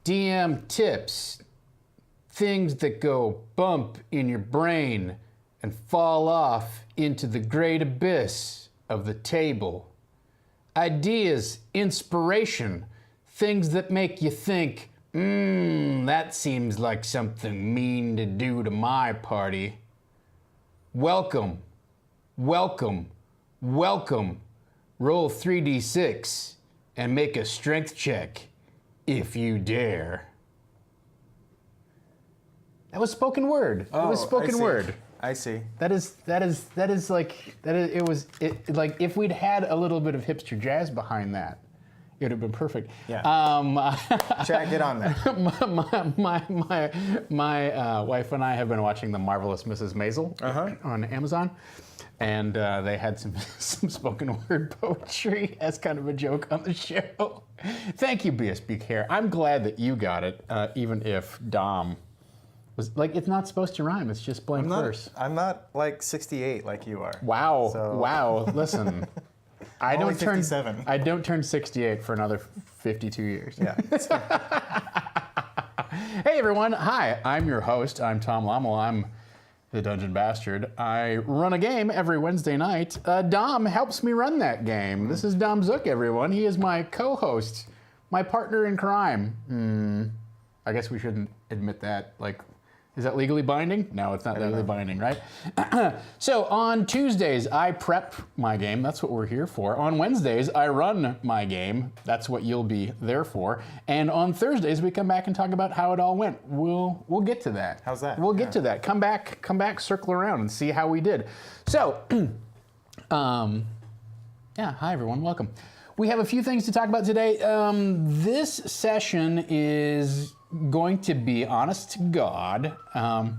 DM tips, things that go bump in your brain and fall off into the great abyss of the table. Ideas, inspiration, things that make you think, that seems like something mean to do to my party. Welcome, welcome, welcome. Roll 3d6 and make a strength check if you dare. That was spoken word. It was spoken word. I see. That is like like if we'd had a little bit of hipster jazz behind that, it would have been perfect. Yeah. Chat, get on that. My wife and I have been watching The Marvelous Mrs. Maisel on Amazon, and they had some spoken word poetry as kind of a joke on the show. Thank you, BSB Care. I'm glad that you got it, even if Dom was like, it's not supposed to rhyme. It's just blank verse. I'm not like 68 like you are. Wow. So. Wow. Listen. I don't turn 68 for another 52 years. Yeah. Hey everyone, hi, I'm your host. I'm Tom Lommel. I'm the Dungeon Bastard. I run a game every Wednesday night. Dom helps me run that game. This is Dom Zook, everyone. He is my co-host, my partner in crime. I guess we shouldn't admit that. Like, is that legally binding? No, it's not legally binding, right? So on Tuesdays, I prep my game. That's what we're here for. On Wednesdays, I run my game. That's what you'll be there for. And on Thursdays, we come back and talk about how it all went. We'll get to that. How's that? We'll get to that. Come back, circle around and see how we did. So, yeah, hi everyone, welcome. We have a few things to talk about today. This session is going to be, honest to God, I'll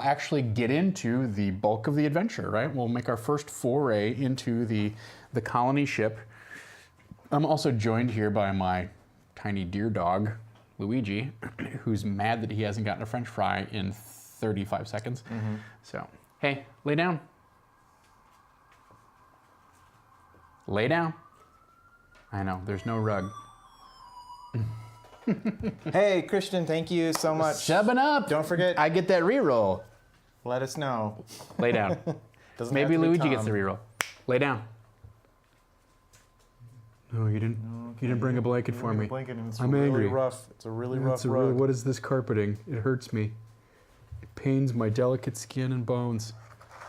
actually get into the bulk of the adventure, right? We'll make our first foray into the colony ship. I'm also joined here by my tiny deer dog, Luigi, who's mad that he hasn't gotten a French fry in 35 seconds. So, hey, lay down. Lay down. I know, there's no rug. Hey, Christian, thank you so much. Subbing up. Don't forget. I get that reroll. Let us know. Lay down. Maybe Luigi gets the reroll. Lay down. No, you didn't. Okay. You didn't bring a blanket for me. I'm really angry. Rough. It's a really rough rug. What is this carpeting? It hurts me. It pains my delicate skin and bones.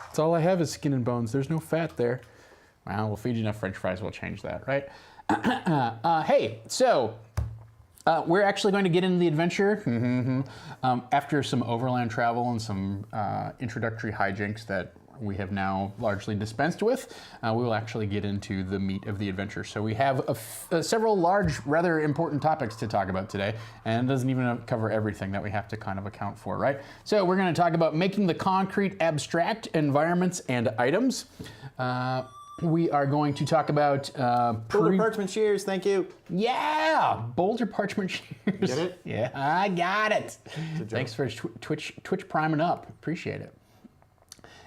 That's all I have is skin and bones. There's no fat there. Well, we'll feed you enough French fries. We'll change that, right? Hey, so. We're actually going to get into the adventure after some overland travel and some introductory hijinks that we have now largely dispensed with. We will actually get into the meat of the adventure. So we have several large, rather important topics to talk about today, and it doesn't even cover everything that we have to kind of account for, right? So we're going to talk about making the concrete abstract environments and items. We are going to talk about Boulder parchment shears, thank you. Yeah, Boulder parchment shears. Get it? Yeah, I got it. Thanks for Twitch priming up. Appreciate it.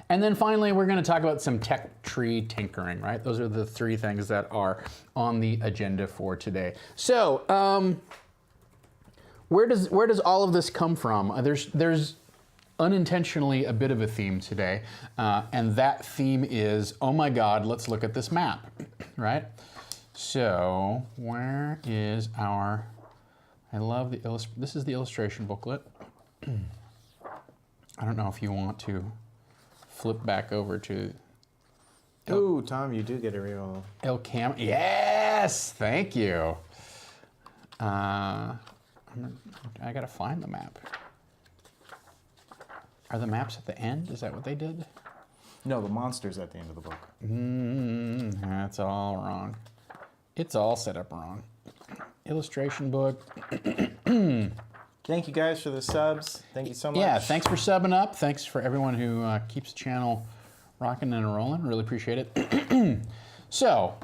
And then finally, we're going to talk about some tech tree tinkering, right? Those are the three things that are on the agenda for today. So, where does all of this come from? There's unintentionally a bit of a theme today, and that theme is, oh my God, let's look at this map, right? So where is our, I love this is the illustration booklet. I don't know if you want to flip back over to. Ooh, Tom, you do get a reroll. El Cam, yes, thank you. I gotta find the map. Are the maps at the end? Is that what they did? No, the monster's at the end of the book. That's all wrong. It's all set up wrong. Illustration book. Thank you guys for the subs. Thank you so much. Yeah, thanks for subbing up. Thanks for everyone who keeps the channel rocking and rolling. Really appreciate it. So,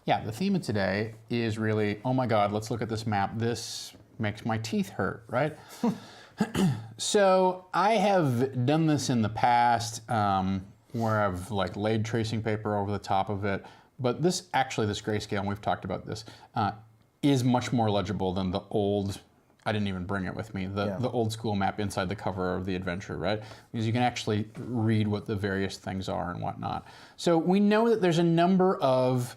yeah, the theme of today is really, oh my God, let's look at this map. This makes my teeth hurt, right? So I have done this in the past where I've like laid tracing paper over the top of it, but this grayscale, and we've talked about this, is much more legible than the old, I didn't even bring it with me, the old school map inside the cover of the adventure, right? Because you can actually read what the various things are and whatnot. So we know that there's a number of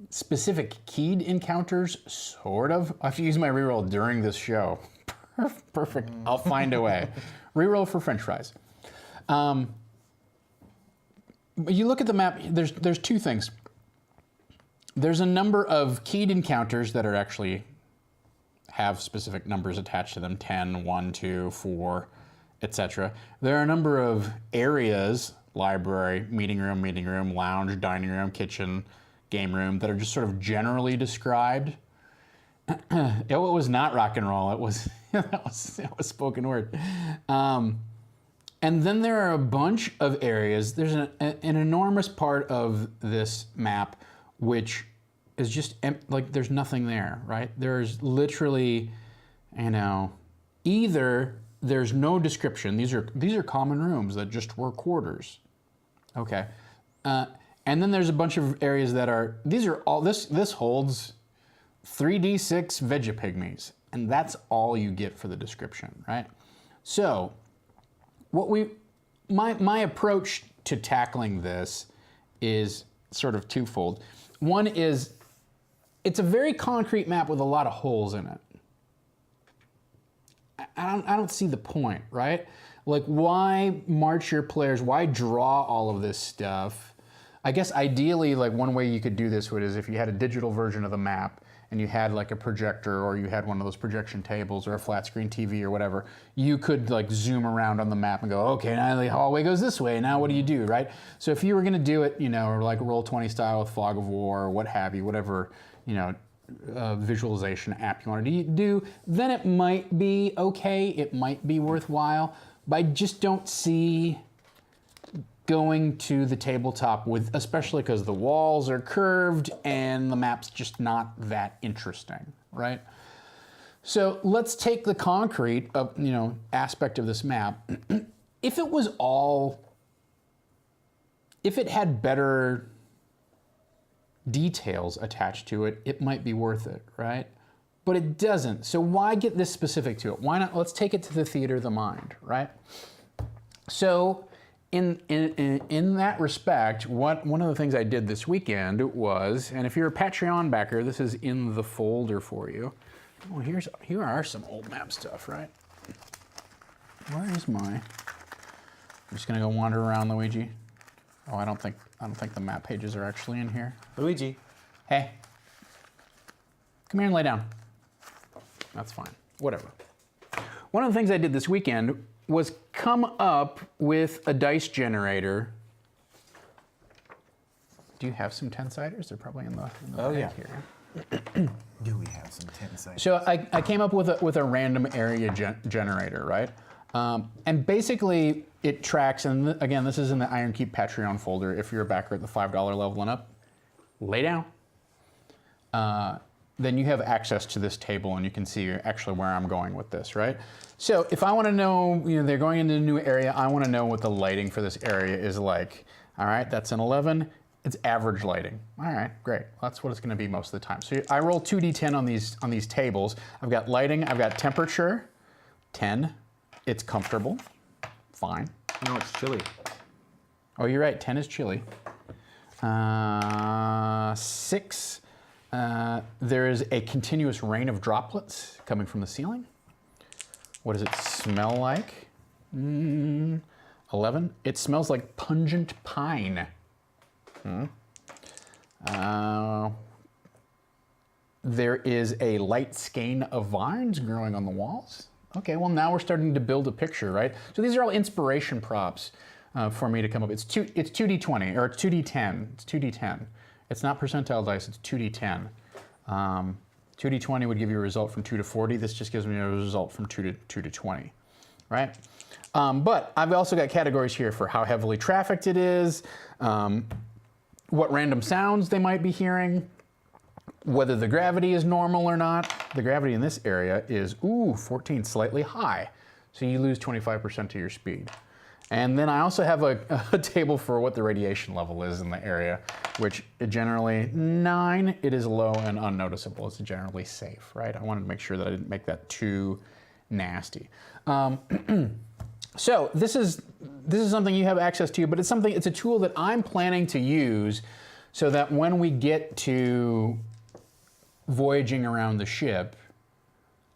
specific keyed encounters, sort of. I have to use my reroll during this show. Perfect, I'll find a way. Reroll for French fries. But you look at the map, there's two things. There's a number of keyed encounters that are actually have specific numbers attached to them, 10, 1, 2, 4, etc. There are a number of areas, library, meeting room, lounge, dining room, kitchen, game room, that are just sort of generally described. It was not rock and roll, it was, that was spoken word. And then there are a bunch of areas, there's an enormous part of this map which is just like there's nothing there, right? There's literally, either there's no description. These are common rooms that just were quarters, okay? And then there's a bunch of areas that are this holds 3d6 Vegapygmies, and that's all you get for the description, right? So, my approach to tackling this is sort of twofold. One is, it's a very concrete map with a lot of holes in it. I don't see the point, right? Like, why march your players? Why draw all of this stuff? I guess ideally, like, one way you could do this is if you had a digital version of the map and you had like a projector, or you had one of those projection tables or a flat screen TV or whatever, you could like zoom around on the map and go, okay, now the hallway goes this way, now what do you do, right? So if you were gonna do it, or like Roll20 style with Fog of War or what have you, whatever, visualization app you wanted to do, then it might be okay, it might be worthwhile, but I just don't see going to the tabletop with, especially because the walls are curved and the map's just not that interesting, right? So let's take the concrete aspect of this map. If it had better details attached to it, it might be worth it, right? But it doesn't. So why get this specific to it? Why not? Let's take it to the theater of the mind, right? So in that respect, one of the things I did this weekend was, and if you're a Patreon backer, this is in the folder for you. Well, here are some old map stuff, right? Where is I'm just gonna go wander around, Luigi. Oh, I don't think the map pages are actually in here. Luigi. Hey. Come here and lay down. That's fine. Whatever. One of the things I did this weekend was come up with a dice generator. Do you have some 10-siders? They're probably in the bag here. Do we have some 10-siders? So I came up with a random area generator, right? And basically it tracks, and again, this is in the Iron Keep Patreon folder. If you're a backer at the $5 level and up, lay down. Then you have access to this table and you can see actually where I'm going with this, right? So if I want to know, they're going into a new area, I want to know what the lighting for this area is like. All right, that's an 11. It's average lighting. All right, great. That's what it's going to be most of the time. So I roll 2d10 on these tables. I've got lighting, I've got temperature, 10. It's comfortable, fine. No, it's chilly. Oh, you're right, 10 is chilly. 6. There is a continuous rain of droplets coming from the ceiling. What does it smell like? 11. It smells like pungent pine. There is a light skein of vines growing on the walls. Okay, well now we're starting to build a picture, right? So these are all inspiration props for me to come up. It's 2d20, or it's 2d10. It's 2d10. It's not percentile dice, it's 2d10. 2d20 would give you a result from 2 to 40. This just gives me a result from 2 to 20, right? But I've also got categories here for how heavily trafficked it is, what random sounds they might be hearing, whether the gravity is normal or not. The gravity in this area is, 14, slightly high. So you lose 25% of your speed. And then I also have a table for what the radiation level is in the area, which generally 9, it is low and unnoticeable. It's generally safe, right? I wanted to make sure that I didn't make that too nasty. So this is something you have access to, but it's a tool that I'm planning to use so that when we get to voyaging around the ship,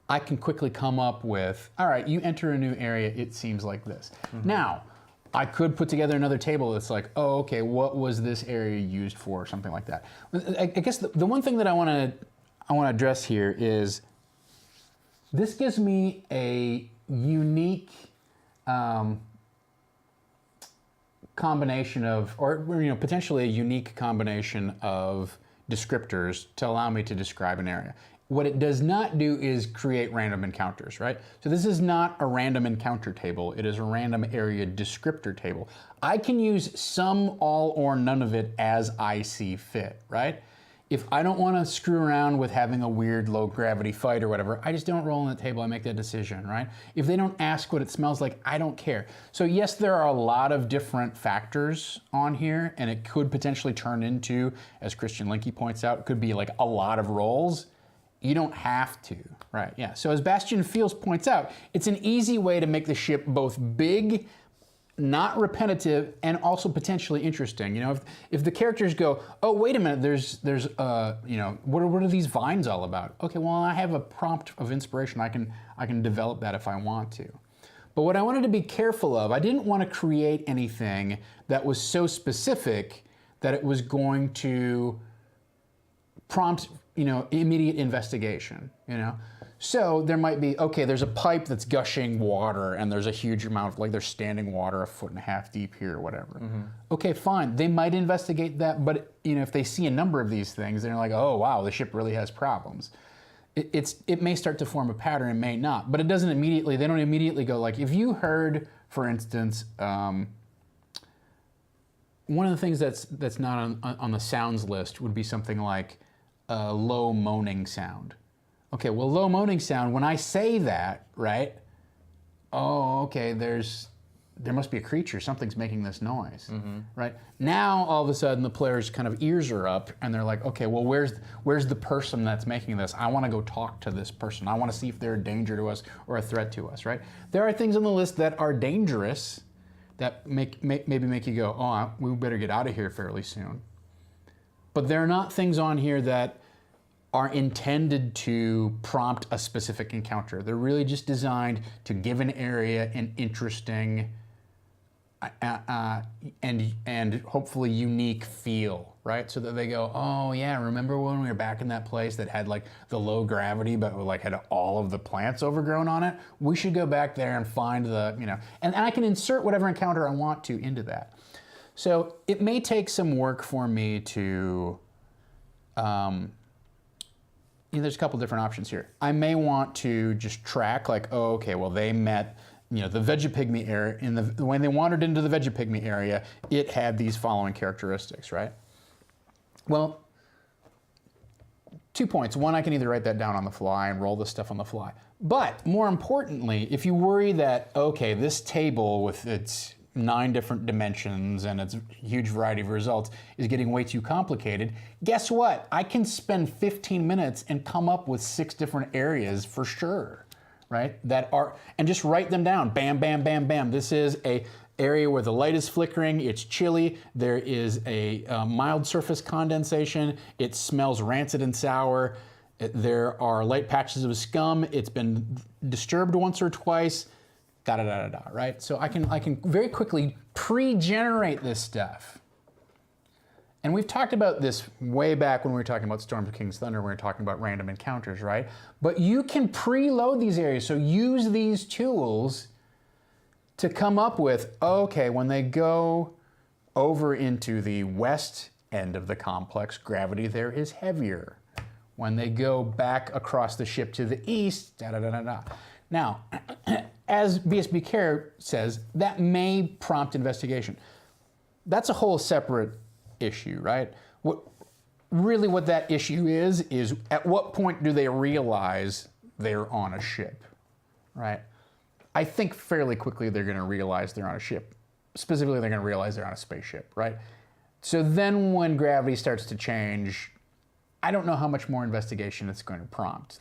I can quickly come up with, all right, you enter a new area, it seems like this. Now, I could put together another table that's like, oh, okay, what was this area used for, or something like that. I guess the one thing that I want to address here is this gives me a unique combination of, or potentially a unique combination of descriptors to allow me to describe an area. What it does not do is create random encounters, right? So this is not a random encounter table, it is a random area descriptor table. I can use some, all, or none of it as I see fit, right? If I don't want to screw around with having a weird low gravity fight or whatever, I just don't roll on the table, I make that decision, right? If they don't ask what it smells like, I don't care. So yes, there are a lot of different factors on here, and it could potentially turn into, as Christian Linke points out, it could be like a lot of rolls. You don't have to, right? Yeah, so as Bastian Fields points out, it's an easy way to make the ship both big, not repetitive, and also potentially interesting. If the characters go, oh, wait a minute, there's what are these vines all about? Okay, well, I have a prompt of inspiration. I can develop that if I want to. But what I wanted to be careful of, I didn't want to create anything that was so specific that it was going to prompt, immediate investigation, So there might be, okay, there's a pipe that's gushing water and there's a huge amount of, there's standing water 1.5 feet deep here or whatever. Okay, fine. They might investigate that, but if they see a number of these things, they're like, oh, wow, the ship really has problems. It may start to form a pattern, it may not, but they don't immediately go, if you heard, for instance, one of the things that's not on the sounds list would be something like a low moaning sound. Okay, well, low moaning sound, when I say that, right? Oh, okay, there must be a creature, something's making this noise, right? Now, all of a sudden, the player's kind of ears are up, and they're like, okay, well, where's the person that's making this? I want to go talk to this person. I want to see if they're a danger to us or a threat to us, right? There are things on the list that are dangerous that maybe make you go, oh, we better get out of here fairly soon. But there are not things on here that are intended to prompt a specific encounter. They're really just designed to give an area an interesting and hopefully unique feel, right? So that they go, oh yeah, remember when we were back in that place that had the low gravity, but had all of the plants overgrown on it? We should go back there and find and I can insert whatever encounter I want to into that. So it may take some work for me to, there's a couple different options here. I may want to just track, oh, okay, well, they met, the Vegapygmy area, when they wandered into the Vegapygmy area, it had these following characteristics, right? Well, 2 points. One, I can either write that down on the fly and roll this stuff on the fly. But more importantly, if you worry that, okay, this table with its 9 different dimensions and its huge variety of results is getting way too complicated, guess what? I can spend 15 minutes and come up with 6 different areas for sure, right? And just write them down. Bam, bam, bam, bam. This is a area where the light is flickering, it's chilly, there is a mild surface condensation, it smells rancid and sour, there are light patches of scum, it's been disturbed once or twice, da-da-da-da-da, right? So I can very quickly pre-generate this stuff. And we've talked about this way back when we were talking about Storm of King's Thunder, when we were talking about random encounters, right? But you can preload these areas, so use these tools to come up with, okay, when they go over into the west end of the complex, gravity there is heavier. When they go back across the ship to the east, da-da-da-da-da. Now, as BSB Care says, that may prompt investigation. That's a whole separate issue, right? What that issue is at what point do they realize they're on a ship, right? I think fairly quickly they're going to realize they're on a ship. specifically they're going to realize they're on a spaceship, right? So then when gravity starts to change, I don't know how much more investigation it's going to prompt.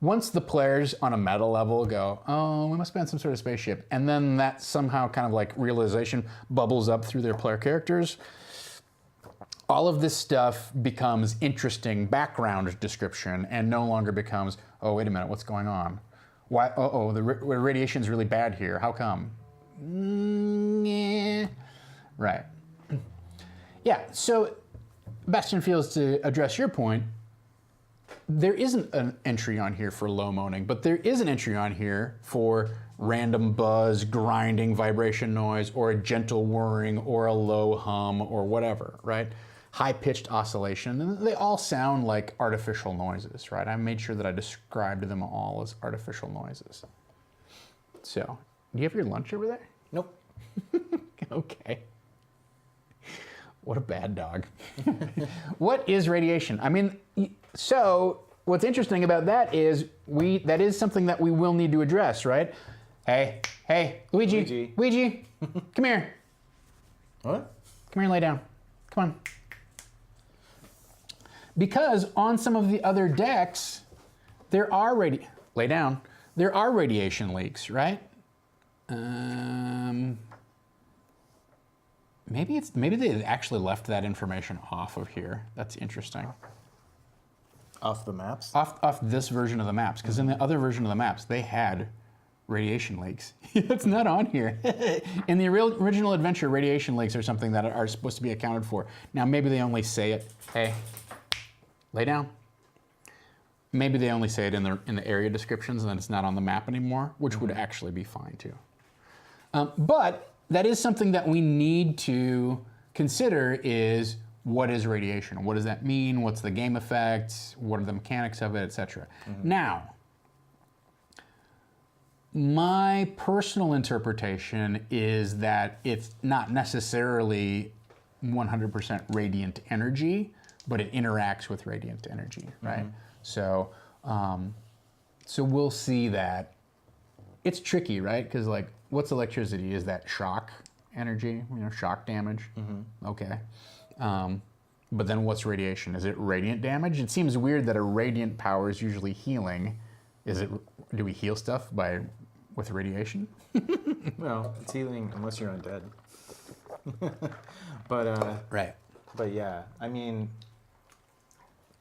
Once the players on a meta level go, oh, we must be on some sort of spaceship, and then that somehow kind of like realization bubbles up through their player characters, all of this stuff becomes interesting background description and no longer becomes, oh, wait a minute, what's going on? Why? The radiation's really bad here. How come? Yeah. Right. Yeah, so Bastion feels, to address your point, there isn't an entry on here for low moaning, but there is an entry on here for random buzz, grinding, vibration noise, or a gentle whirring, or a low hum, or whatever, right? High-pitched oscillation, and they all sound like artificial noises, right? I made sure that I described them all as artificial noises. So, do you have your lunch over there? Nope. Okay. What a bad dog. What is radiation? I mean, so what's interesting about that is that is something that we will need to address, right? Hey, Luigi, come here. What? Come here and lay down. Come on. Because on some of the other decks, there are radiation leaks, right? Maybe they actually left that information off of here. That's interesting. Off the maps? Off this version of the maps, because in the other version of the maps, they had radiation leaks. It's not on here. In the original adventure, radiation leaks are something that are supposed to be accounted for. Now, maybe they only say it, hey, lay down. Maybe they only say it in the area descriptions and then it's not on the map anymore, which would actually be fine too. But that is something that we need to consider is, what is radiation? What does that mean? What's the game effect? What are the mechanics of it, etc. Now, my personal interpretation is that it's not necessarily 100% radiant energy, but it interacts with radiant energy, right? So, so we'll see that. It's tricky, right? Because like, what's electricity? Is that shock energy? Shock damage? Okay. But then what's radiation? Is it radiant damage? It seems weird that a radiant power is usually healing. Do we heal stuff with radiation? Well, it's healing unless you're undead. But right. But yeah, I mean,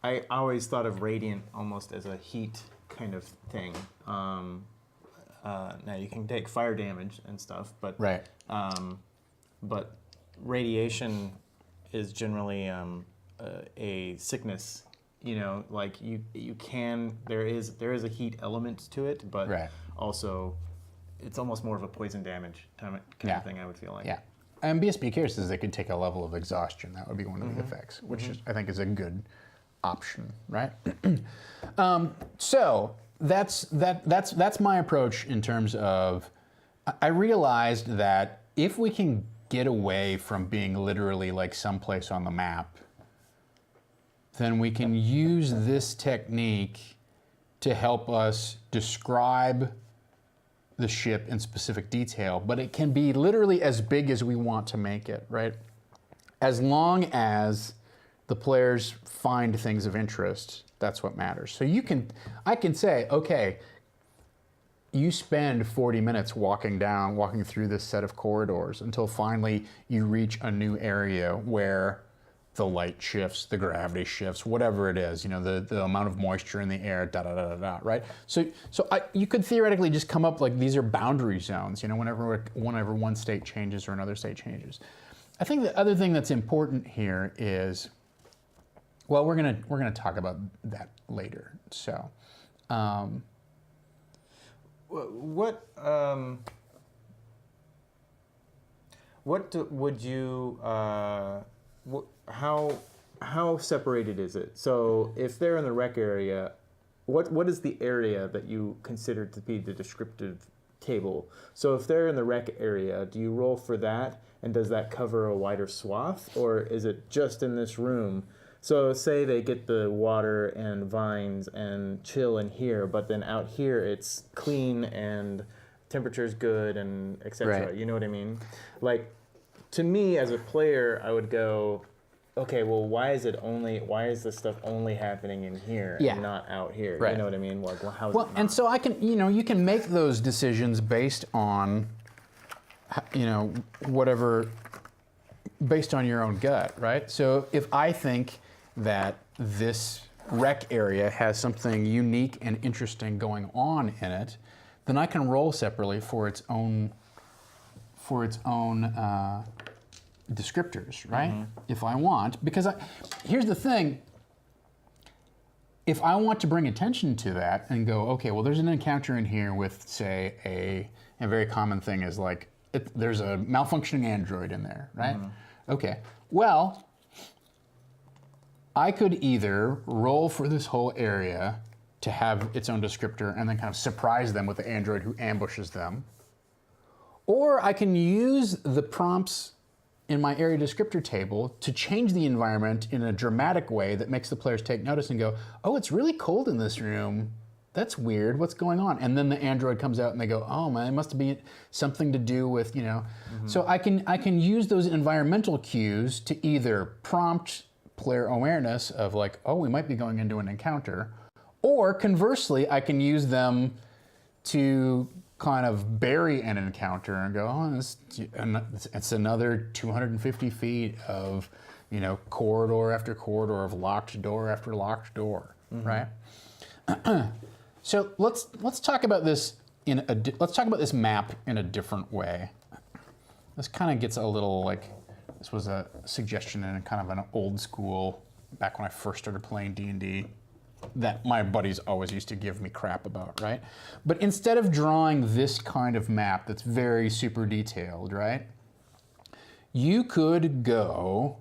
I always thought of radiant almost as a heat kind of thing. Now you can take fire damage and stuff, but right. But radiation is generally a sickness. Like you can there is a heat element to it, but right. Also it's almost more of a poison damage kind of thing. I would feel like. Yeah. And BSB Care says they could take a level of exhaustion. That would be one of the effects, which I think is a good option, right? So that's my approach in terms of, I realized that if we can get away from being literally like someplace on the map, then we can use this technique to help us describe the ship in specific detail, but it can be literally as big as we want to make it, right? As long as the players find things of interest, that's what matters. So I can say, okay, you spend 40 minutes walking through this set of corridors until finally you reach a new area where the light shifts, the gravity shifts, whatever it is, the amount of moisture in the air, right? So you could theoretically just come up like these are boundary zones, whenever one state changes or another state changes. I think the other thing that's important here is, well, we're gonna talk about that later. So, would you? How separated is it? So if they're in the rec area, what is the area that you consider to be the descriptive table? So if they're in the rec area, do you roll for that, and does that cover a wider swath, or is it just in this room? So say they get the water and vines and chill in here, but then out here it's clean and temperature is good and etc. Right. You know what I mean? Like, to me as a player, I would go, okay, well, why is this stuff only happening in here Yeah. and not out here? Right. You know what I mean? Like, well, how's Well, it and not? so you can make those decisions based on, whatever, based on your own gut, right? So if I think that this rec area has something unique and interesting going on in it, then I can roll separately for its own descriptors, right? If I want, because here's the thing. If I want to bring attention to that and go, okay, well, there's an encounter in here with, say, a very common thing is like, there's a malfunctioning android in there, right? Okay, well, I could either roll for this whole area to have its own descriptor and then kind of surprise them with the android who ambushes them, or I can use the prompts in my area descriptor table to change the environment in a dramatic way that makes the players take notice and go, oh, it's really cold in this room. That's weird, what's going on? And then the android comes out and they go, oh man, it must be something to do with, So I can use those environmental cues to either prompt player awareness of like, oh, we might be going into an encounter, or conversely, I can use them to kind of bury an encounter and go, oh, it's another 250 feet of, corridor after corridor of locked door after locked door, right? So let's talk about this let's talk about this map in a different way. This kind of gets a little like, this was a suggestion in kind of an old school, back when I first started playing D&D, that my buddies always used to give me crap about, right? But instead of drawing this kind of map that's very super detailed, right? You could go,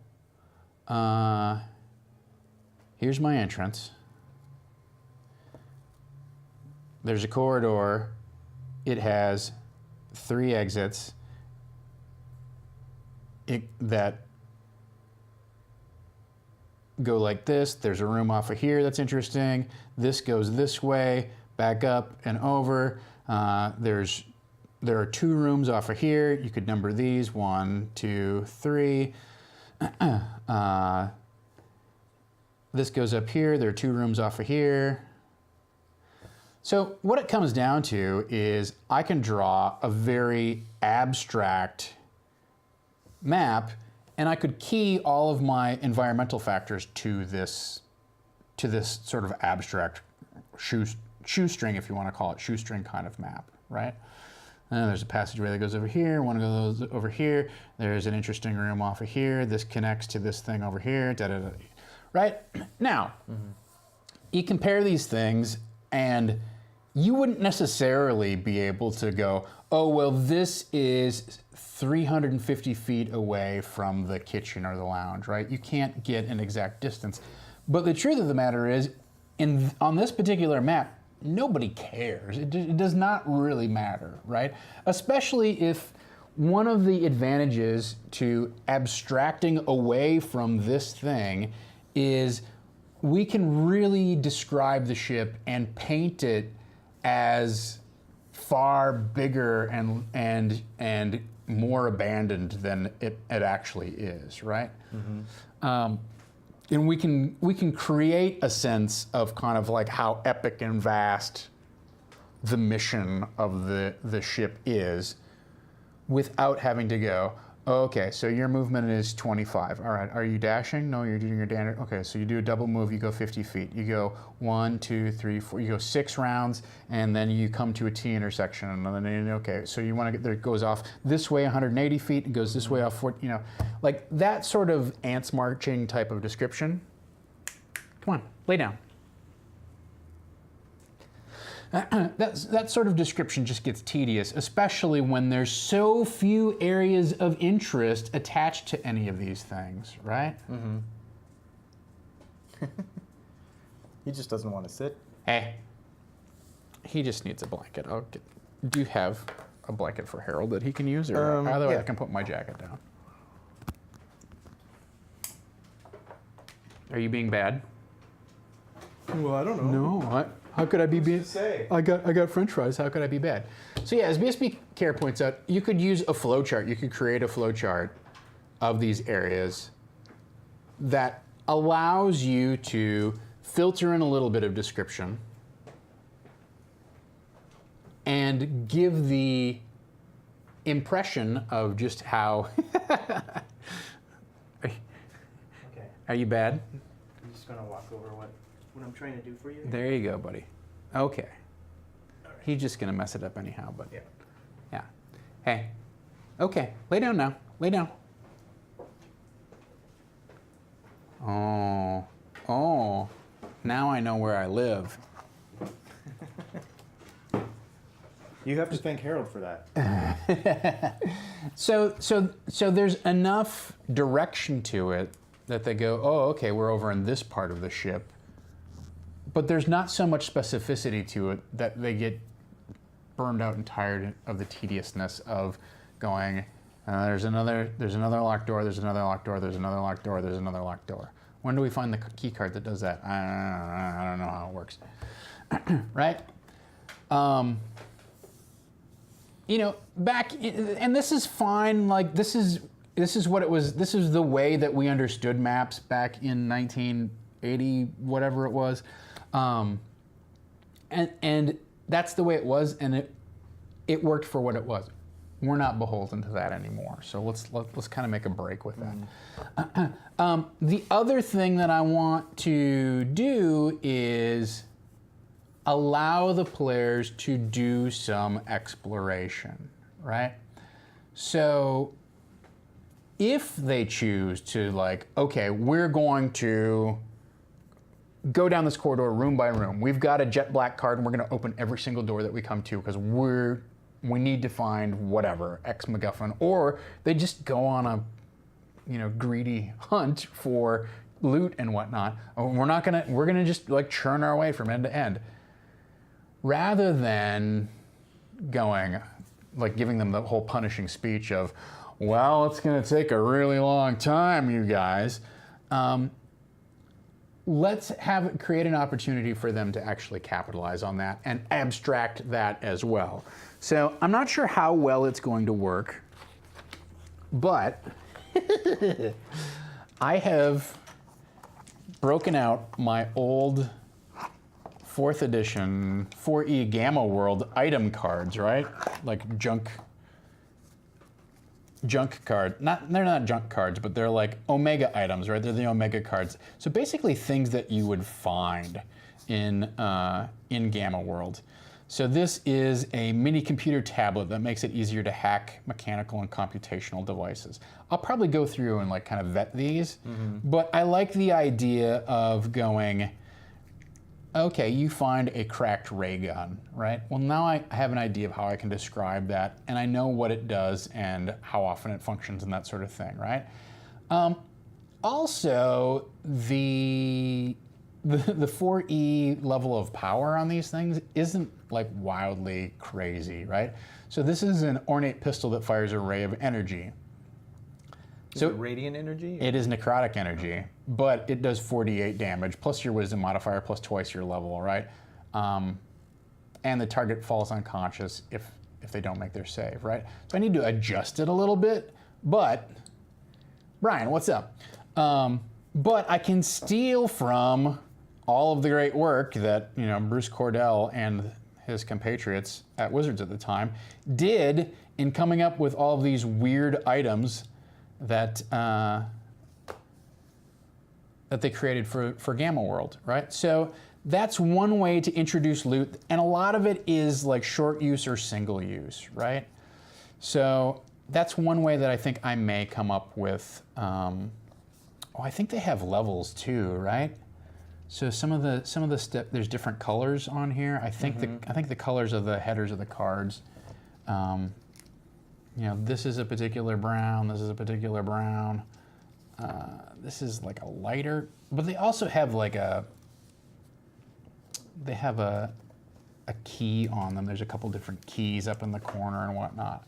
here's my entrance. There's a corridor. It has 3 exits that go like this. There's a room off of here that's interesting. This goes this way, back up and over. There are 2 rooms off of here. You could number these 1, 2, 3. This goes up here. There are 2 rooms off of here. So what it comes down to is I can draw a very abstract map, and I could key all of my environmental factors to this sort of abstract shoestring, if you want to call it shoestring kind of map, right? And there's a passageway that goes over here, one goes over here. There's an interesting room off of here. This connects to this thing over here, right? Now, you compare these things, and you wouldn't necessarily be able to go, oh, well, this is 350 feet away from the kitchen or the lounge, right? You can't get an exact distance. But the truth of the matter is, on this particular map, nobody cares. It does not really matter, right? Especially if one of the advantages to abstracting away from this thing is we can really describe the ship and paint it as far bigger and more abandoned than it actually is, right? And we can create a sense of kind of like how epic and vast the mission of the ship is, without having to go, okay, so your movement is 25. All right, are you dashing? No, you're doing your standard. Okay, so you do a double move, you go 50 feet. You go 1, 2, 3, 4, you go 6 rounds, and then you come to a T intersection. And then, okay, so you want to get there, it goes off this way 180 feet, it goes this way off 40, like that sort of ants marching type of description. Come on, lay down. That sort of description just gets tedious, especially when there's so few areas of interest attached to any of these things, right? He just doesn't want to sit. Hey, he just needs a blanket. Do you have a blanket for Harold that he can use, or otherwise yeah. I can put my jacket down? Are you being bad? Well, I don't know. No, How could I be Who's bad? to say? I got French fries. How could I be bad? So yeah, as BSB Care points out, you could use a flowchart. You could create a flowchart of these areas that allows you to filter in a little bit of description and give the impression of just how. Okay. Are you bad? I'm just gonna walk over what I'm trying to do for you. There you go, buddy. Okay. He's just gonna mess it up anyhow, but Yeah. yeah. Hey. Okay. Lay down now. Lay down. Oh. Oh. Now I know where I live. You have to thank Harold for that. So there's enough direction to it that they go, oh, okay, we're over in this part of the ship. But there's not so much specificity to it that they get burned out and tired of the tediousness of going, there's another locked door, there's another locked door, there's another locked door, there's another locked door. When do we find the key card that does that? I don't know how it works. Right? You know, and this is fine, like this is what it was, this is the way that we understood maps back in 1980, whatever it was. And that's the way it was, and it worked for what it was. We're not beholden to that anymore, so let's kind of make a break with that. The other thing that I want to do is allow the players to do some exploration, right? So if they choose to, like, okay, we're going to go down this corridor room by room. We've got a jet black card and we're going to open every single door that we come to because we need to find whatever, X MacGuffin, or they just go on a, you know, greedy hunt for loot and whatnot. We're gonna just like churn our way from end to end. Rather than going, like giving them the whole punishing speech of, well, it's gonna take a really long time, you guys. Let's create an opportunity for them to actually capitalize on that and abstract that as well. So I'm not sure how well it's going to work, but I have broken out my old 4th edition 4E Gamma World item cards, right? Like junk card. They're not junk cards, but they're like Omega items, right? They're the Omega cards. So basically things that you would find in Gamma World. So this is a mini computer tablet that makes it easier to hack mechanical and computational devices. I'll probably go through and like kind of vet these, but I like the idea of going, okay, you find a cracked ray gun, right? Well, now I have an idea of how I can describe that, and I know what it does and how often it functions and that sort of thing, right? Also, the 4E level of power on these things isn't like wildly crazy, right? So this is an ornate pistol that fires a ray of energy. Is it radiant energy? It is necrotic energy, but it does 48 damage, plus your wisdom modifier, plus twice your level, right? And the target falls unconscious if they don't make their save, right? So I need to adjust it a little bit, but, Brian, what's up? But I can steal from all of the great work that, you know, Bruce Cordell and his compatriots at Wizards at the time did in coming up with all of these weird items that they created for Gamma World, right? So that's one way to introduce loot, and a lot of it is like short use or single use, right? So that's one way that I think I may come up with. I think they have levels too, right? So some of the step, there's different colors on here. I think the colors of the headers of the cards. You know, this is a particular brown. This is a particular brown. This is like a lighter, but they also have like a key on them. There's a couple different keys up in the corner and whatnot.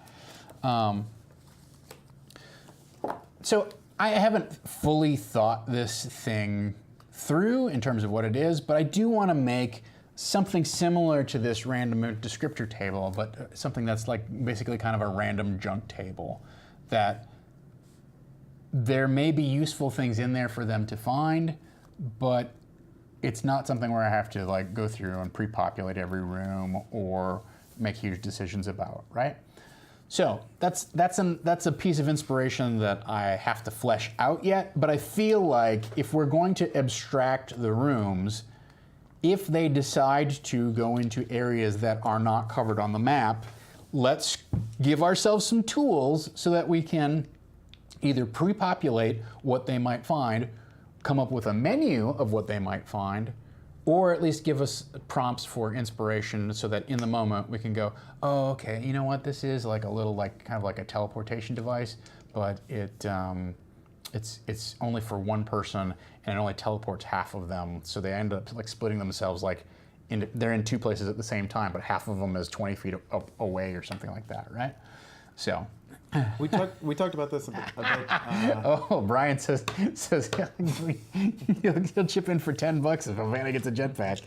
So I haven't fully thought this thing through in terms of what it is, but I do want to make something similar to this random descriptor table, but something that's like basically kind of a random junk table, that there may be useful things in there for them to find, but it's not something where I have to like go through and pre-populate every room or make huge decisions about, right? So that's a piece of inspiration that I have to flesh out yet, but I feel like if we're going to abstract the rooms, if they decide to go into areas that are not covered on the map, let's give ourselves some tools so that we can either pre-populate what they might find, come up with a menu of what they might find, or at least give us prompts for inspiration so that in the moment we can go, oh, okay, you know what, this is like a little like kind of like a teleportation device, but it's only for one person and it only teleports half of them, so they end up like splitting themselves like they're in two places at the same time, but half of them is 20 feet away or something like that, right? So. We talked about this a bit. Oh, Brian says he'll chip in for $10 if Havana gets a jetpack.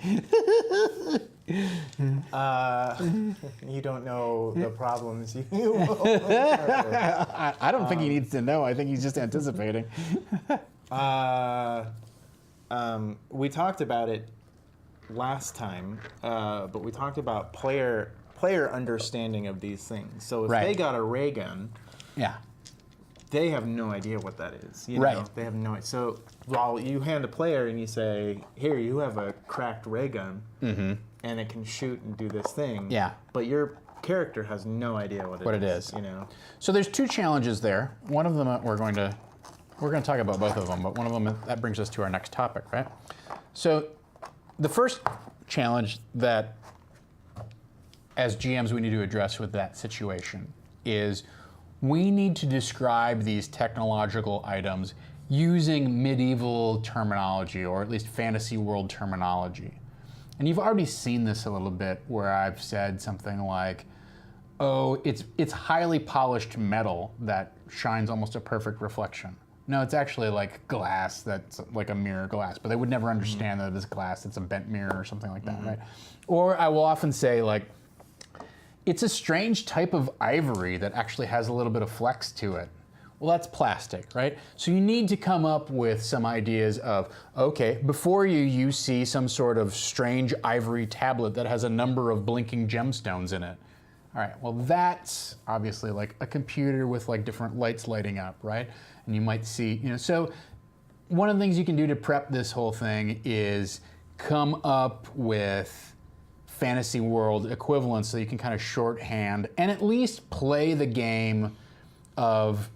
You don't know the problems you. I don't think he needs to know. I think he's just anticipating. We talked about it last time, but we talked about player understanding of these things. So if they got a ray gun, they have no idea what that is. You know? They have no idea. So while you hand a player and you say, here, you have a cracked ray gun, and it can shoot and do this thing. Yeah. But your character has no idea what it is. You know. So there's two challenges there. One of them we're going to talk about both of them, but one of them that brings us to our next topic, right? So the first challenge that as GMs we need to address with that situation is we need to describe these technological items using medieval terminology, or at least fantasy world terminology. And you've already seen this a little bit where I've said something like, oh, it's highly polished metal that shines almost a perfect reflection. No, it's actually like glass that's like a mirror glass, but they would never understand that it's glass, it's a bent mirror or something like that, right? Or I will often say like, it's a strange type of ivory that actually has a little bit of flex to it. Well, that's plastic, right? So you need to come up with some ideas of, okay, before you see some sort of strange ivory tablet that has a number of blinking gemstones in it. All right, well, that's obviously like a computer with like different lights lighting up, right? And you might see, so one of the things you can do to prep this whole thing is come up with fantasy world equivalents so you can kind of shorthand and at least play the game of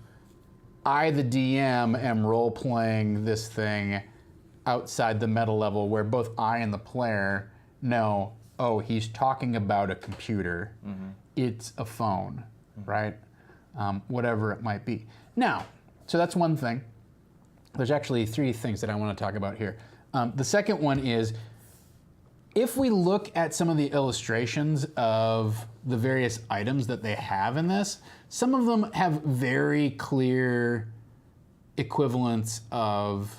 I, the DM, am role-playing this thing outside the meta level where both I and the player know, oh, he's talking about a computer. It's a phone, right? Whatever it might be. Now, so that's one thing. There's actually three things that I want to talk about here. The second one is, if we look at some of the illustrations of the various items that they have in this, some of them have very clear equivalents of,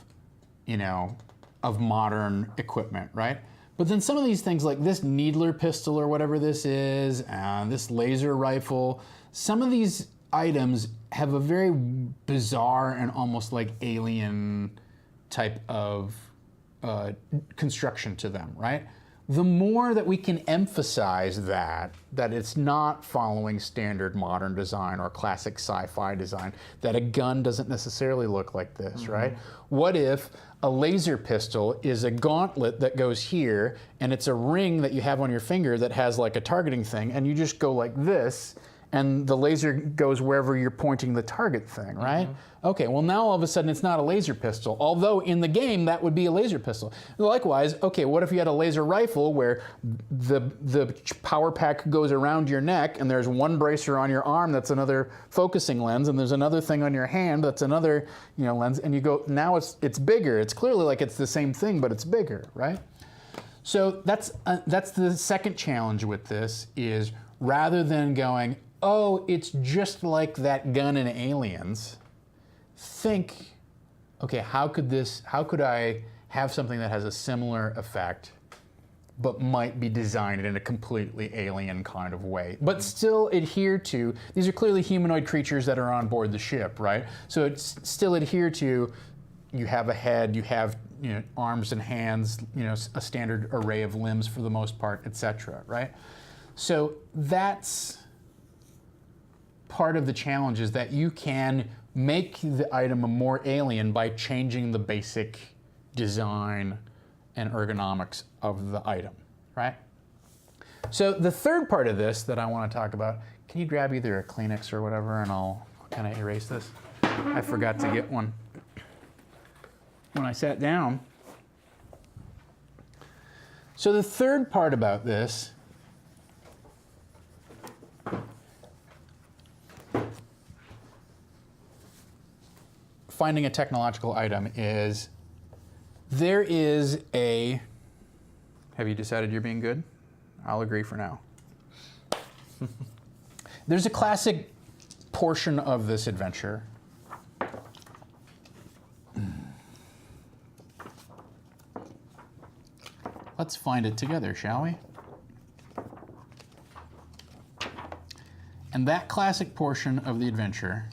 of modern equipment, right? But then some of these things like this needler pistol or whatever this is, and this laser rifle, some of these items have a very bizarre and almost like alien type of construction to them, right? The more that we can emphasize that it's not following standard modern design or classic sci-fi design, that a gun doesn't necessarily look like this, right? What if a laser pistol is a gauntlet that goes here and it's a ring that you have on your finger that has like a targeting thing, and you just go like this and the laser goes wherever you're pointing the target thing, right? Okay, well now all of a sudden it's not a laser pistol, although in the game that would be a laser pistol. Likewise, okay, what if you had a laser rifle where the power pack goes around your neck and there's one bracer on your arm that's another focusing lens, and there's another thing on your hand that's another lens, and you go, now it's bigger. It's clearly like it's the same thing, but it's bigger, right? So that's the second challenge with this is, rather than going, oh, it's just like that gun in Aliens, think, okay, how could I have something that has a similar effect but might be designed in a completely alien kind of way, but still adhere to, these are clearly humanoid creatures that are on board the ship, right? So it's still adhere to, you have a head, you have arms and hands, a standard array of limbs for the most part, etc., right? So that's part of the challenge, is that you can make the item more alien by changing the basic design and ergonomics of the item, right? So the third part of this that I want to talk about, can you grab either a Kleenex or whatever and I'll kind of erase this? I forgot to get one when I sat down. So the third part about this finding a technological item is, there is a, have you decided you're being good? I'll agree for now. There's a classic portion of this adventure. Let's find it together, shall we? And that classic portion of the adventure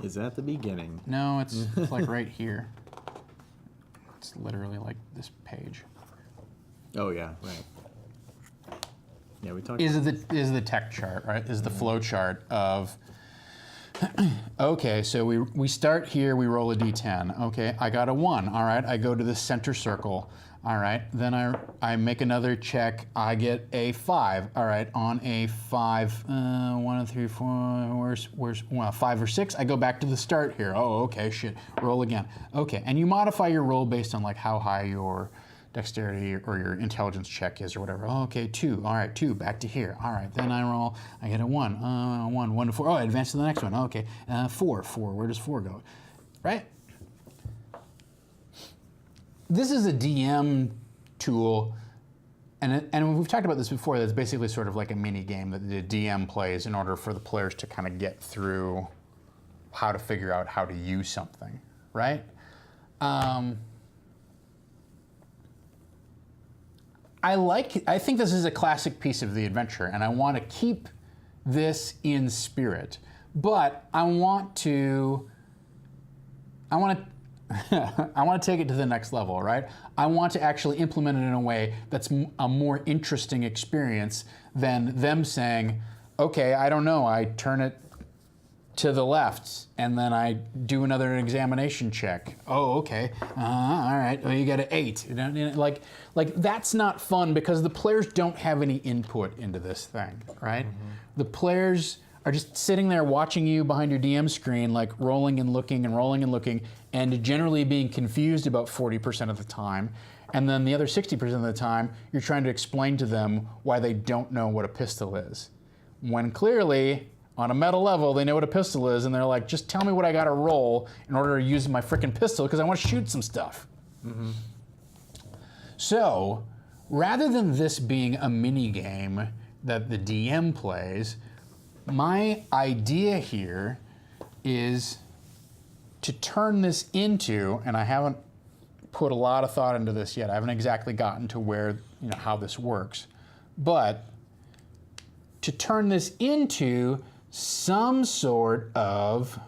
is at the beginning. No, it's like right here. It's literally like this page. Oh yeah, right. Yeah, we talked. Is the tech chart, right? Is the flow chart of, okay, so we start here, we roll a d10. Okay, I got a 1. All right, I go to the center circle. All right, then I make another check. I get a 5. All right, on a 5, 1, 2, 3, 4, where's 5 or 6? I go back to the start here. Oh, okay, shit. Roll again. Okay, and you modify your roll based on like how high your dexterity or your intelligence check is or whatever. Oh, okay, 2. All right, 2. Back to here. All right, then I roll. I get a 1. 1 to 4. Oh, I advance to the next one. Okay, 4. Where does 4 go? Right. This is a DM tool, and we've talked about this before, that's basically sort of like a mini game that the DM plays in order for the players to kind of get through how to figure out how to use something, right? I think this is a classic piece of the adventure, and I want to keep this in spirit, but I want to I want to take it to the next level, right? I want to actually implement it in a way that's a more interesting experience than them saying, okay, I don't know, I turn it to the left and then I do another examination check. Oh, okay, all right, well, you got an 8. Like that's not fun because the players don't have any input into this thing, right? Mm-hmm. The players are just sitting there watching you behind your DM screen, like rolling and looking and rolling and looking, and generally being confused about 40% of the time. And then the other 60% of the time, you're trying to explain to them why they don't know what a pistol is. When clearly, on a meta level, they know what a pistol is, and they're like, just tell me what I gotta roll in order to use my frickin' pistol, because I want to shoot some stuff. Mm-hmm. So, rather than this being a mini game that the DM plays, my idea here is to turn this into, and I haven't put a lot of thought into this yet. I haven't exactly gotten to where, how this works, but to turn this into some sort of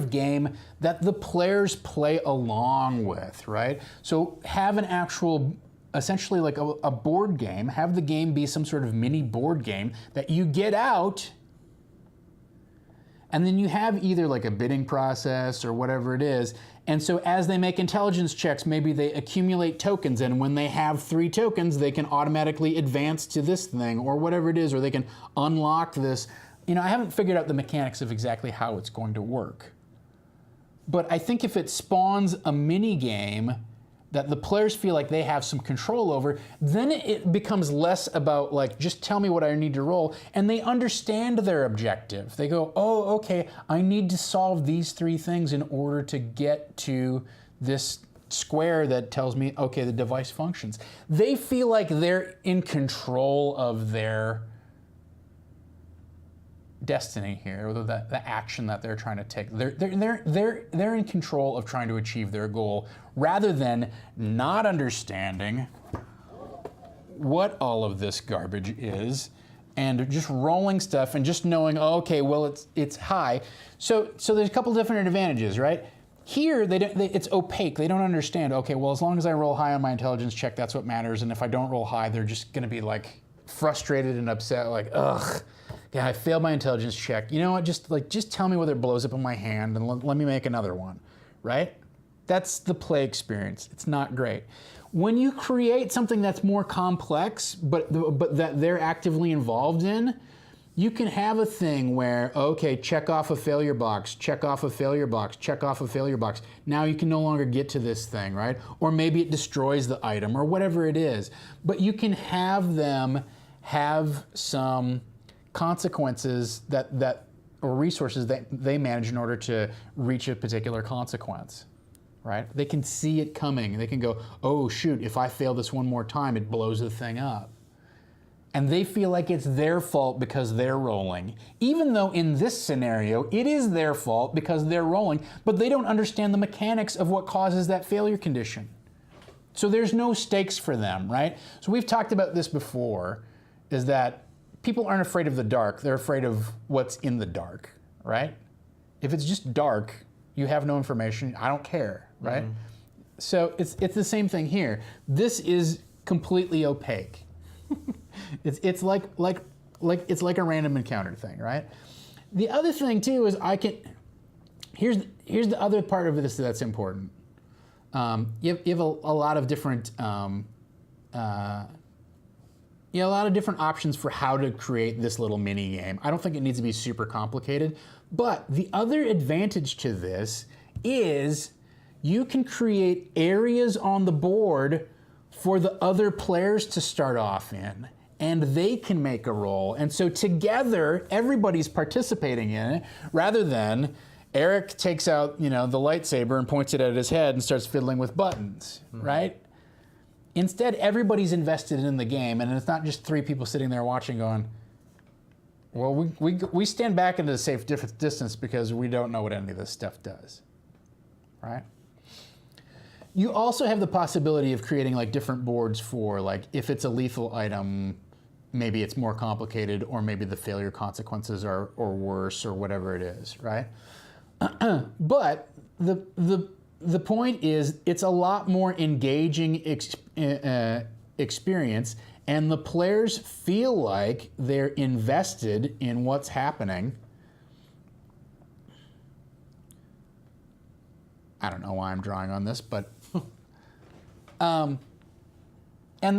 game that the players play along with, right? So have an actual, essentially like a board game, have the game be some sort of mini board game that you get out, and then you have either like a bidding process or whatever it is, and so as they make intelligence checks, maybe they accumulate tokens, and when they have 3 tokens, they can automatically advance to this thing or whatever it is, or they can unlock this. I haven't figured out the mechanics of exactly how it's going to work. But I think if it spawns a mini game that the players feel like they have some control over, then it becomes less about like, just tell me what I need to roll, and they understand their objective. They go, oh, okay, I need to solve these 3 things in order to get to this square that tells me, okay, the device functions. They feel like they're in control of their destiny here, or the action that they're trying to take. They're in control of trying to achieve their goal, rather than not understanding what all of this garbage is, and just rolling stuff and just knowing, oh, okay, well, it's high. So there's a couple different advantages, right? Here, it's opaque. They don't understand, okay, well, as long as I roll high on my intelligence check, that's what matters. And if I don't roll high, they're just going to be like frustrated and upset, like, ugh, yeah, I failed my intelligence check. You know what? Just tell me whether it blows up in my hand and let me make another one, right? That's the play experience. It's not great. When you create something that's more complex, but that they're actively involved in, you can have a thing where, okay, check off a failure box, check off a failure box, check off a failure box. Now you can no longer get to this thing, right? Or maybe it destroys the item or whatever it is. But you can have them have some consequences or resources that they manage in order to reach a particular consequence, right? They can see it coming. They can go, oh shoot, if I fail this one more time, it blows the thing up. And they feel like it's their fault because they're rolling. Even though in this scenario, it is their fault because they're rolling, but they don't understand the mechanics of what causes that failure condition. So there's no stakes for them, right? So we've talked about this before, is that people aren't afraid of the dark, they're afraid of what's in the dark, right? If it's just dark, you have no information, I don't care, right? Mm-hmm. So it's the same thing here. This is completely opaque. It's like a random encounter thing, right? The other thing too is here's the other part of this that's important. You have a lot of different a lot of different options for how to create this little mini game. I don't think it needs to be super complicated, but the other advantage to this is you can create areas on the board for the other players to start off in, and they can make a roll. And so together, everybody's participating in it, rather than Eric takes out, the lightsaber and points it at his head and starts fiddling with buttons, right? Instead, everybody's invested in the game, and it's not just 3 people sitting there watching going, well, we stand back into a safe distance because we don't know what any of this stuff does, right? You also have the possibility of creating like different boards for like, if it's a lethal item, maybe it's more complicated, or maybe the failure consequences are worse, or whatever it is, right? But the point is, it's a lot more engaging experience, and the players feel like they're invested in what's happening. I don't know why I'm drawing on this, but and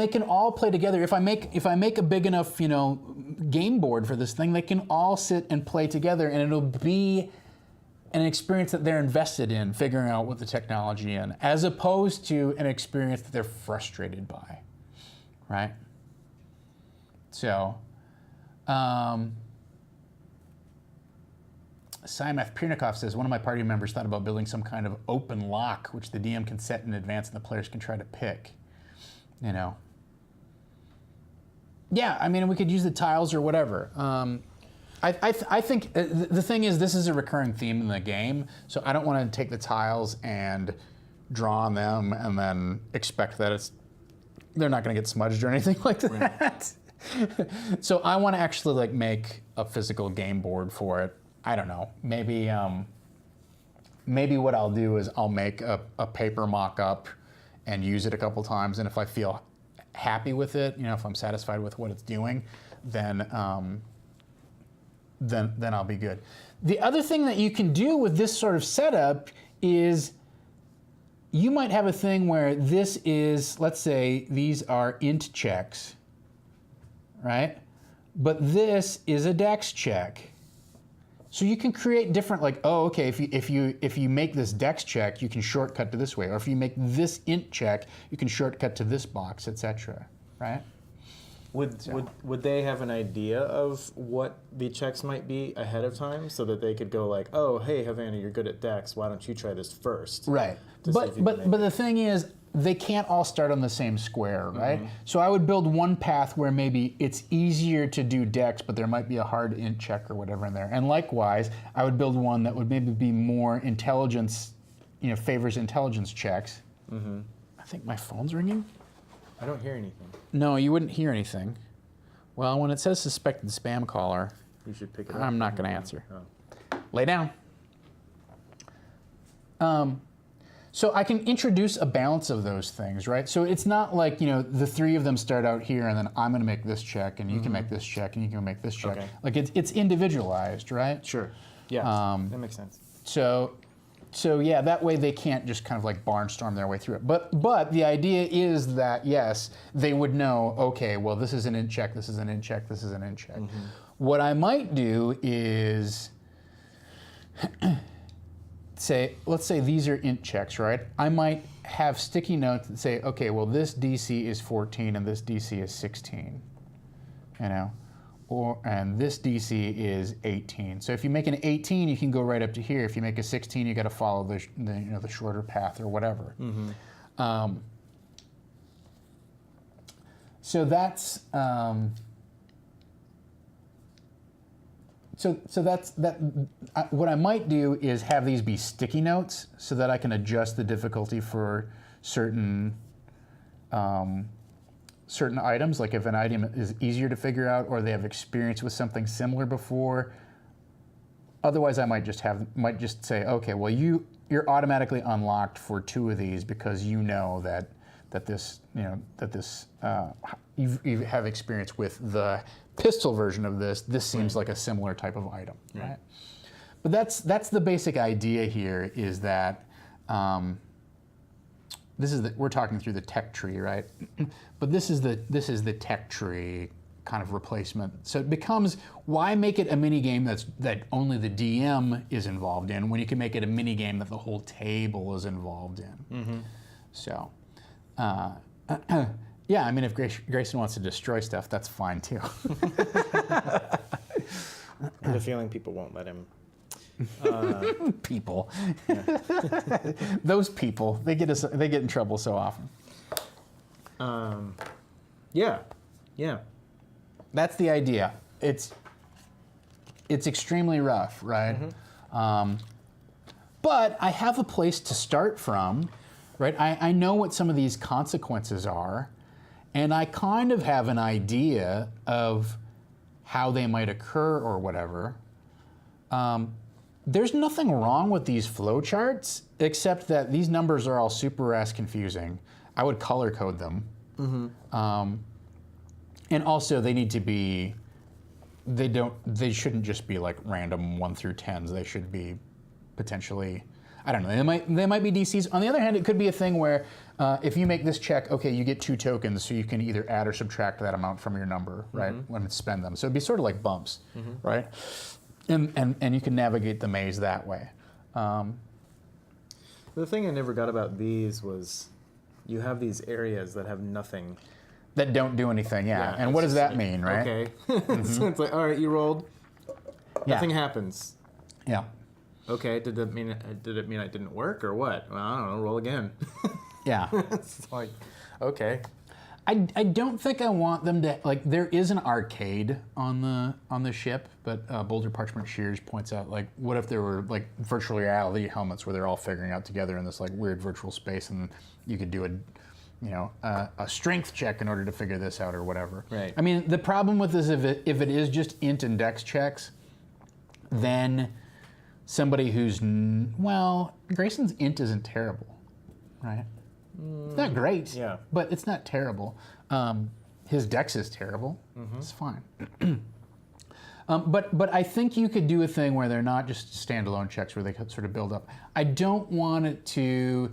they can all play together. If I make a big enough game board for this thing, they can all sit and play together, and it'll be an experience that they're invested in, figuring out what the technology is, as opposed to an experience that they're frustrated by, right? So, Simef Pirnikov says, one of my party members thought about building some kind of open lock, which the DM can set in advance and the players can try to pick, Yeah, I mean, we could use the tiles or whatever. I think the thing is, this is a recurring theme in the game, so I don't want to take the tiles and draw on them and then expect that they're not going to get smudged or anything like that. Right. So I want to actually like make a physical game board for it. I don't know. Maybe what I'll do is I'll make a paper mock-up and use it a couple times, and if I feel happy with it, if I'm satisfied with what it's doing, then I'll be good. The other thing that you can do with this sort of setup is you might have a thing where this is, let's say these are int checks, right? But this is a dex check. So you can create different, like, oh, okay, if you make this dex check, you can shortcut to this way, or if you make this int check, you can shortcut to this box, etc. Right? Would they have an idea of what the checks might be ahead of time, so that they could go like, oh, hey, Havana, you're good at dex. Why don't you try this first? Right. To see if you can make But the thing is, they can't all start on the same square, right? So I would build one path where maybe it's easier to do dex, but there might be a hard int check or whatever in there. And likewise, I would build one that would maybe be more intelligence, favors intelligence checks. I think my phone's ringing. I don't hear anything. No, you wouldn't hear anything. Well, when it says suspected spam caller, You should pick it up. I'm not going to answer. Oh. Lay down. So I can introduce a balance of those things, right? So it's not like, the three of them start out here and then I'm going to make this check and you can make this check and you can make this check. Okay. Like it's individualized, right? Sure. Yeah, that makes sense. So yeah, that way they can't just kind of like barnstorm their way through it. But the idea is that, yes, they would know, okay, well, this is an int check, this is an int check, this is an int check. What I might do is let's say these are int checks, right? I might have sticky notes that say, okay, well, this DC is 14 and this DC is 16, and this DC is 18. So if you make an 18, you can go right up to here. If you make a 16, you got to follow the shorter path or whatever. So that's So that's that. What I might do is have these be sticky notes so that I can adjust the difficulty for certain items. Like if an item is easier to figure out, or they have experience with something similar before. Otherwise, I might just say, okay, well, you're automatically unlocked for 2 of these because you know that you have experience with the pistol version of this. This seems like a similar type of item, right? But that's the basic idea here. Is that we're talking through the tech tree, right? But this is the tech tree kind of replacement. So it becomes, why make it a mini game that only the DM is involved in when you can make it a mini game that the whole table is involved in? So. Yeah, I mean, if Grayson wants to destroy stuff, that's fine too. I have a feeling people won't let him. People. Those people, they get in trouble so often. Yeah. That's the idea. It's extremely rough, right? But I have a place to start from, right? I know what some of these consequences are. And I kind of have an idea of how they might occur or whatever. There's nothing wrong with these flowcharts, except that these numbers are all super ass confusing. I would color code them. And also they need to be, they shouldn't just be like random 1 through 10s. They should be potentially, I don't know, they might be DCs. On the other hand, it could be a thing where if you make this check, okay, you get 2 tokens, so you can either add or subtract that amount from your number, right, when you spend them. So it'd be sort of like bumps, right? And you can navigate the maze that way. The thing I never got about these was you have these areas that have nothing. That don't do anything, yeah. And what does that mean, right? Okay. So it's like, all right, you rolled. Nothing happens. Yeah. Okay, did it mean I didn't work or what? Well, I don't know, roll again. Yeah. It's like, okay. I don't think I want them to, like, there is an arcade on the ship, but Boulder Parchment Shears points out, like, what if there were like virtual reality helmets where they're all figuring out together in this like weird virtual space, and you could do a strength check in order to figure this out or whatever. Right. I mean, the problem with this, if it is just int and dex checks, then somebody who's, well, Grayson's int isn't terrible, right? It's not great, but it's not terrible. His dex is terrible. It's fine. But I think you could do a thing where they're not just standalone checks where they could sort of build up. I don't want it to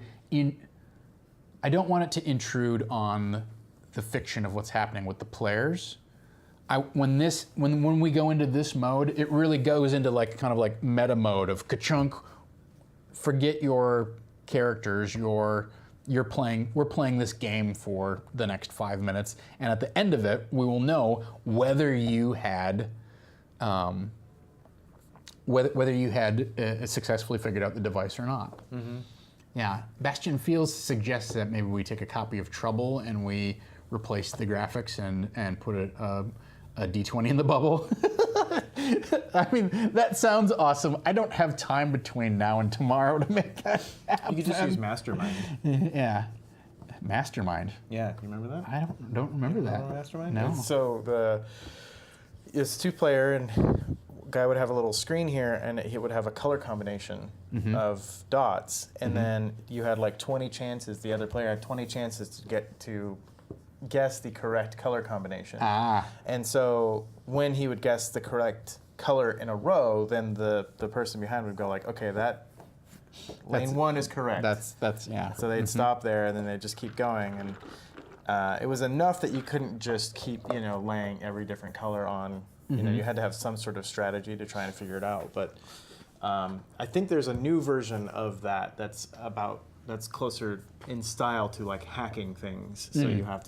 intrude on the fiction of what's happening with the players. when we go into this mode, it really goes into like kind of like meta mode of ka-chunk. Forget your characters. We're playing this game for the next 5 minutes, and at the end of it, we will know whether you had successfully figured out the device or not. Mm-hmm. Yeah, Bastian Fields suggests that maybe we take a copy of Trouble and we replace the graphics and put a D20 in the bubble. I mean, that sounds awesome. I don't have time between now and tomorrow to make that happen. You could just use Mastermind. Yeah, Mastermind. Yeah, do you remember that? I don't remember that. Remember Mastermind? No. So it's 2-player, and guy would have a little screen here, and he would have a color combination of dots, and then you had like 20 chances. The other player had 20 chances to guess the correct color combination. And so when he would guess the correct color in a row, then the person behind would go like, okay, that lane 1 is correct. That's yeah. So they'd stop there, and then they'd just keep going, and it was enough that you couldn't just keep laying every different color on. You had to have some sort of strategy to try and figure it out. But I think there's a new version of that's closer in style to like hacking things. So you have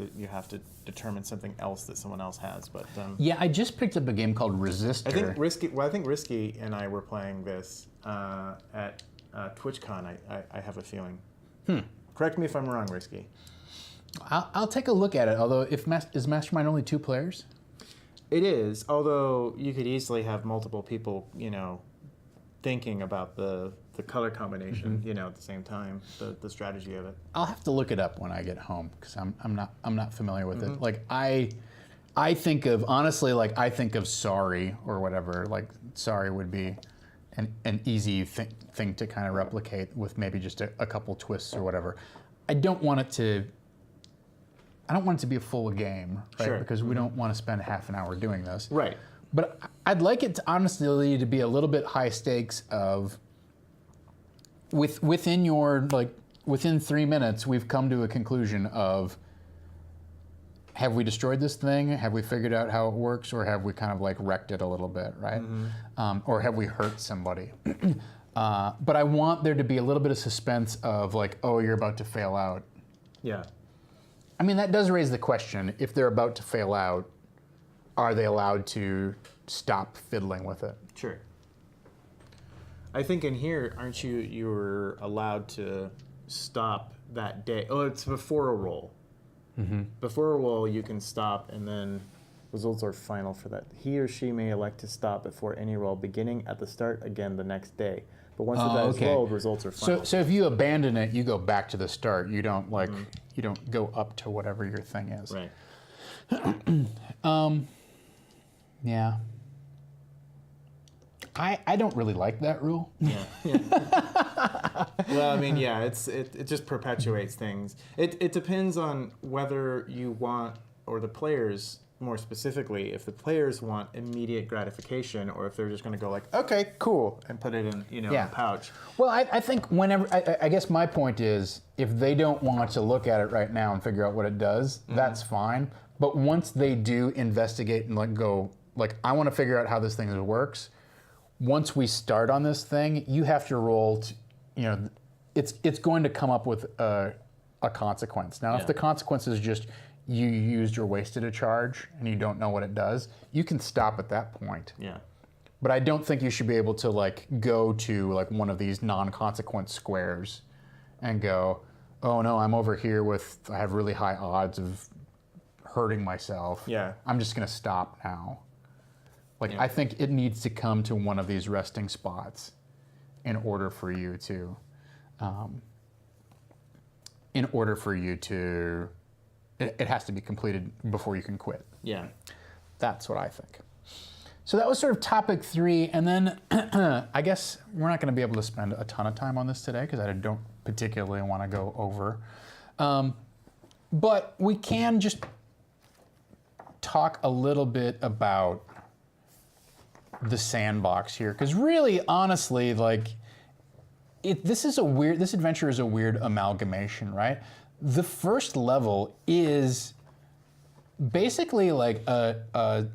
to determine something else that someone else has. But yeah, I just picked up a game called Resistor. I think Risky and I were playing this at TwitchCon. I have a feeling. Correct me if I'm wrong, Risky. I'll take a look at it. Although, is Mastermind only 2 players? It is, although you could easily have multiple people, thinking about the color combination, at the same time, the strategy of it. I'll have to look it up when I get home because I'm not familiar with it. Like I think of Sorry or whatever. Like Sorry would be an easy thing to kind of replicate with maybe just a couple twists or whatever. I don't want it to be a full game, right? Sure. Because we don't want to spend half an hour doing this. Right. But I'd like it to honestly to be a little bit high stakes of within 3 minutes we've come to a conclusion of have we destroyed this thing? Have we figured out how it works, or have we kind of like wrecked it a little bit, right? Or have we hurt somebody? But I want there to be a little bit of suspense of like, oh, you're about to fail out. Yeah. I mean, that does raise the question, if they're about to fail out, are they allowed to stop fiddling with it? Sure. I think in here, aren't you're allowed to stop that day? Oh, it's before a roll. Before a roll, you can stop, and then results are final for that. He or she may elect to stop before any roll, beginning at the start again the next day. But once the die is rolled, results are final. So if you abandon it, you go back to the start. You don't you don't go up to whatever your thing is. Right. Yeah. I don't really like that rule. Yeah. Well, I mean, yeah, it just perpetuates things. It depends on whether you want, or the players more specifically, if the players want immediate gratification, or if they're just going to go like, okay, cool, and put it in a pouch. Well, I think whenever I guess my point is, if they don't want to look at it right now and figure out what it does, that's fine. But once they do investigate and I want to figure out how this thing works. Once we start on this thing, you have to roll. It's going to come up with a consequence. Now, if the consequence is just you used or wasted a charge and you don't know what it does, you can stop at that point. Yeah. But I don't think you should be able to go to one of these non-consequence squares and go, oh no, I'm over here I have really high odds of hurting myself. Yeah. I'm just gonna stop now. I think it needs to come to one of these resting spots in order for you to it has to be completed before you can quit. Yeah. That's what I think. So that was sort of topic 3, and then I guess we're not going to be able to spend a ton of time on this today because I don't particularly want to go over. But we can just talk a little bit about the sandbox here, because really, honestly, this adventure is a weird amalgamation, right? The first level is basically like a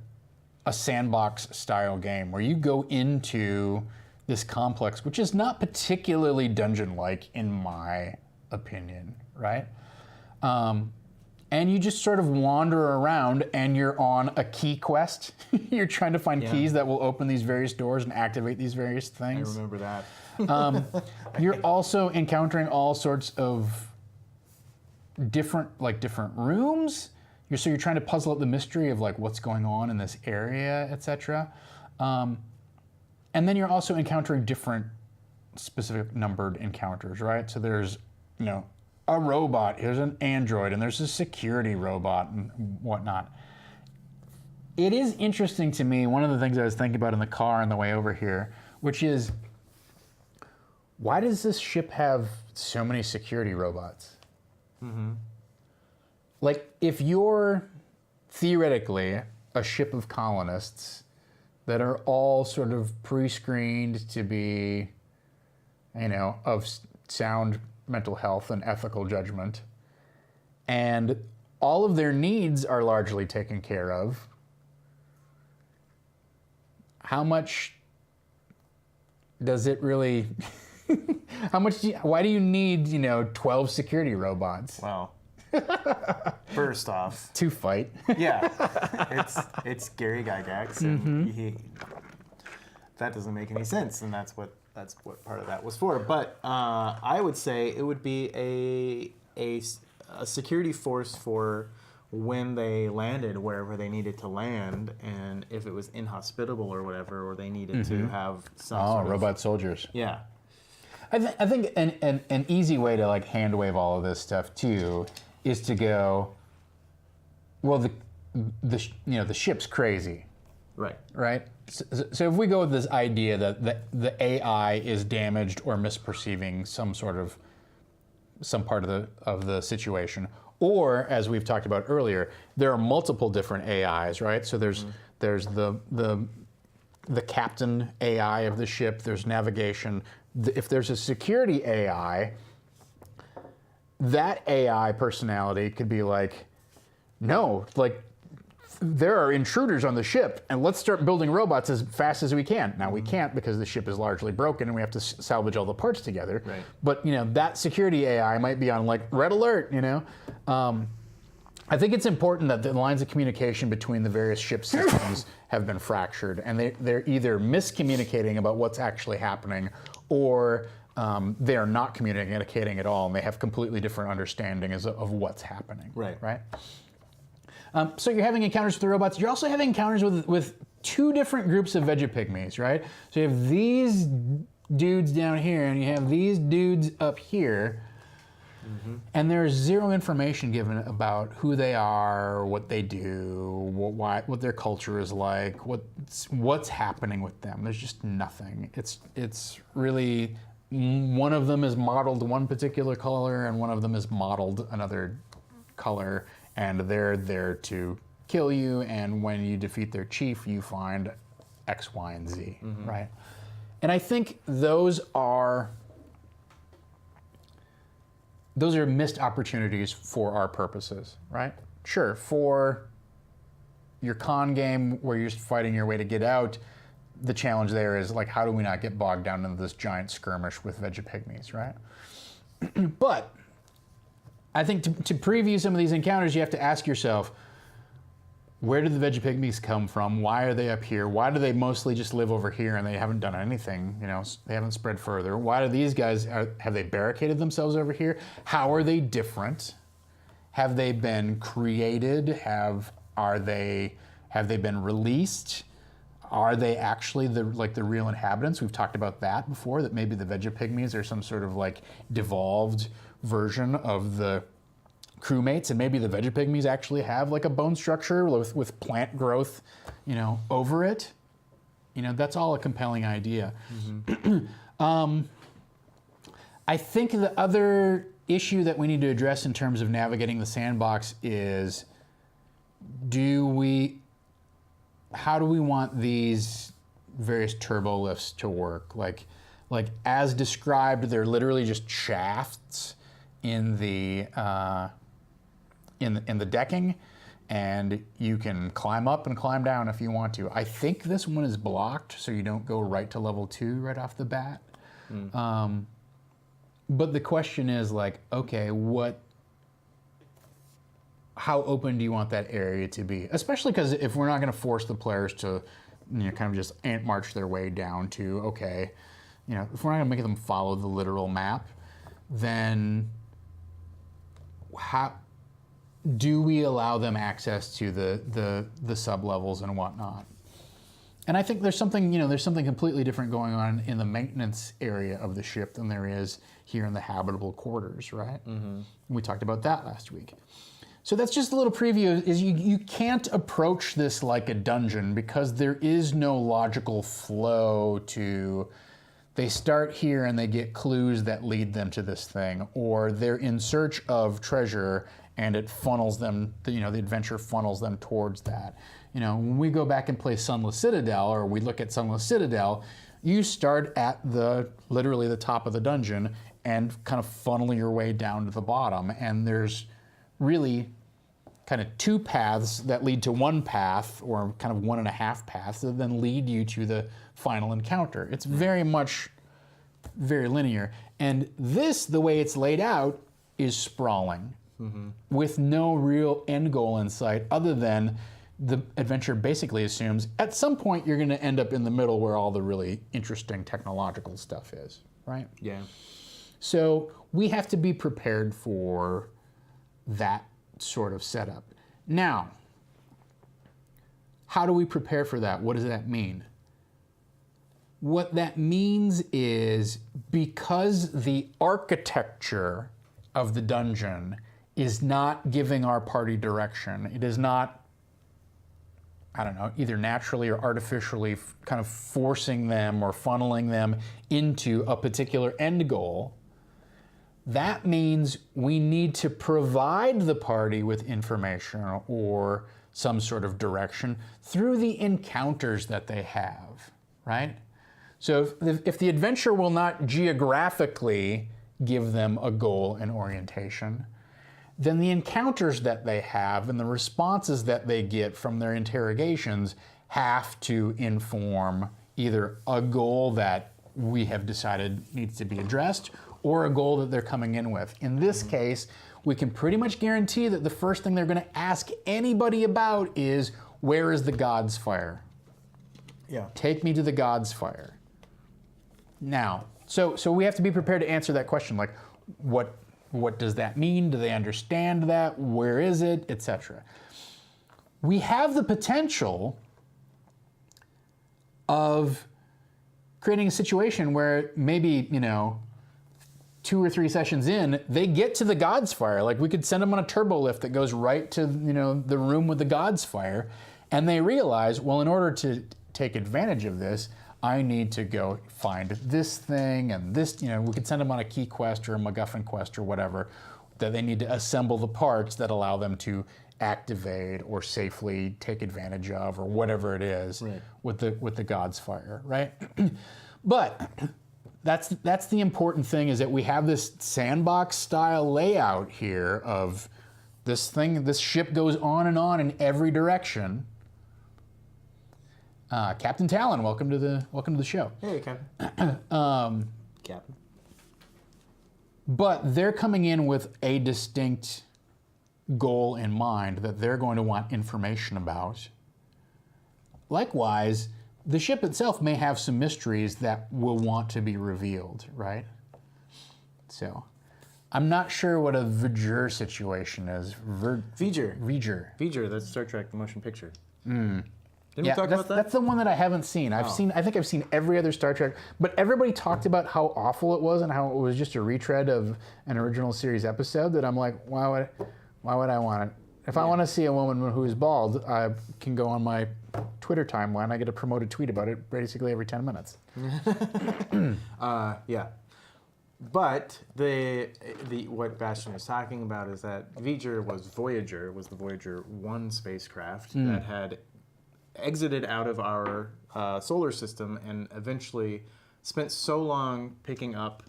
a sandbox style game where you go into this complex, which is not particularly dungeon-like in my opinion, right? And you just sort of wander around and you're on a key quest. You're trying to find keys that will open these various doors and activate these various things. I remember that. You're also encountering all sorts of different rooms. So you're trying to puzzle out the mystery of like what's going on in this area, etc. And then you're also encountering different specific numbered encounters, right? So there's, a robot, here's an android, and there's a security robot and whatnot. It is interesting to me, one of the things I was thinking about in the car on the way over here, which is, why does this ship have so many security robots? Mm-hmm. Like, if you're theoretically a ship of colonists that are all sort of pre-screened to be, of sound mental health and ethical judgment, and all of their needs are largely taken care of, how much does it really, why do you need, 12 security robots? Well, first off, to fight. Yeah, it's Gary Gygax, and that doesn't make any sense, and that's what part of that was for. But I would say it would be a security force for when they landed wherever they needed to land, and if it was inhospitable or whatever, or they needed to have some sort of robot soldiers. Yeah. I think an easy way to like hand wave all of this stuff too is to go, well, the ship's crazy. Right? So if we go with this idea that the AI is damaged or misperceiving some part of the situation, or as we've talked about earlier, there are multiple different AIs, right? So there's the captain AI of the ship, there's navigation. If there's a security AI, that AI personality could be like, no, like, there are intruders on the ship, and let's start building robots as fast as we can. Now, we can't because the ship is largely broken and we have to salvage all the parts together. Right. But, that security AI might be on, like, red alert, I think it's important that the lines of communication between the various ship systems have been fractured, and they're either miscommunicating about what's actually happening, or they are not communicating at all, and they have completely different understandings of what's happening. Right. So you're having encounters with the robots. You're also having encounters with two different groups of Vegapygmies, right? So you have these dudes down here, and you have these dudes up here, and there's zero information given about who they are, what they do, what their culture is like, what's happening with them. There's just nothing. It's really, one of them is modeled one particular color, and one of them is modeled another color. And they're there to kill you, and when you defeat their chief, you find X, Y, and Z, right? And I think those are missed opportunities for our purposes, right? Sure, for your con game where you're fighting your way to get out, the challenge there is like, how do we not get bogged down into this giant skirmish with Vegapygmies, right? But I think to preview some of these encounters, you have to ask yourself, where did the Vegapygmies come from? Why are they up here? Why do they mostly just live over here and they haven't done anything? They haven't spread further. Why do these guys, have they barricaded themselves over here? How are they different? Have they been created? Have they been released? Are they actually the real inhabitants? We've talked about that before, that maybe the Vegapygmies are some sort of like devolved version of the crewmates, and maybe the Vegapygmies actually have like a bone structure with plant growth, over it. That's all a compelling idea. I think the other issue that we need to address in terms of navigating the sandbox is, how do we want these various turbo lifts to work? Like as described, they're literally just shafts in the decking, and you can climb up and climb down if you want to. I think this one is blocked, so you don't go right to level 2 right off the bat. But the question is like, okay, how open do you want that area to be? Especially because if we're not going to force the players to, kind of just ant march their way down to, okay, if we're not going to make them follow the literal map, then how do we allow them access to the sub-levels and whatnot? And I think there's something completely different going on in the maintenance area of the ship than there is here in the habitable quarters, right? We talked about that last week. So that's just a little preview, is you can't approach this like a dungeon because there is no logical flow to, they start here and they get clues that lead them to this thing, or they're in search of treasure and it funnels them, the adventure funnels them towards that. When we go back and play Sunless Citadel, or we look at Sunless Citadel, you start at literally the top of the dungeon and kind of funnel your way down to the bottom. And there's really kind of 2 paths that lead to 1 path, or kind of 1.5 paths that then lead you to the final encounter. It's very much very linear. And this, the way it's laid out, is sprawling with no real end goal in sight, other than the adventure basically assumes at some point you're going to end up in the middle where all the really interesting technological stuff is, right? Yeah. So we have to be prepared for that sort of setup. Now, how do we prepare for that? What does that mean? What that means is, because the architecture of the dungeon is not giving our party direction, it is not, either naturally or artificially kind of forcing them or funneling them into a particular end goal, that means we need to provide the party with information or some sort of direction through the encounters that they have, right? So if the adventure will not geographically give them a goal and orientation, then the encounters that they have and the responses that they get from their interrogations have to inform either a goal that we have decided needs to be addressed or a goal that they're coming in with. In this case, we can pretty much guarantee that the first thing they're going to ask anybody about is, where is the God's Fire? Yeah. Take me to the God's Fire. Now, so we have to be prepared to answer that question, like, what does that mean? Do they understand that? Where is it? Etc. We have the potential of creating a situation where maybe, 2 or 3 sessions in, they get to the God's Fire. Like, we could send them on a turbo lift that goes right to, the room with the God's Fire, and they realize, well, in order to take advantage of this, I need to go find this thing and this, we could send them on a key quest or a MacGuffin quest or whatever, that they need to assemble the parts that allow them to activate or safely take advantage of, or whatever it is, right, with the God's Fire, right? But that's the important thing, is that we have this sandbox style layout here of this thing. This ship goes on in every direction. Captain Talon, welcome to the show. Hey, Captain. Captain. But they're coming in with a distinct goal in mind that they're going to want information about. Likewise, the ship itself may have some mysteries that will want to be revealed, right? So, I'm not sure what a V'ger situation is. V'ger, that's Star Trek, the motion picture. Didn't we talk about that? That's the one that I haven't seen. I think I've seen every other Star Trek, but everybody talked about how awful it was and how it was just a retread of an original series episode, that I'm like, why would I want it? If I want to see a woman who is bald, I can go on my Twitter timeline. I get a promoted tweet about it basically every 10 minutes. Yeah. But what Bastian is talking about is that V'ger was the Voyager 1 spacecraft that had exited out of our solar system and eventually spent so long picking up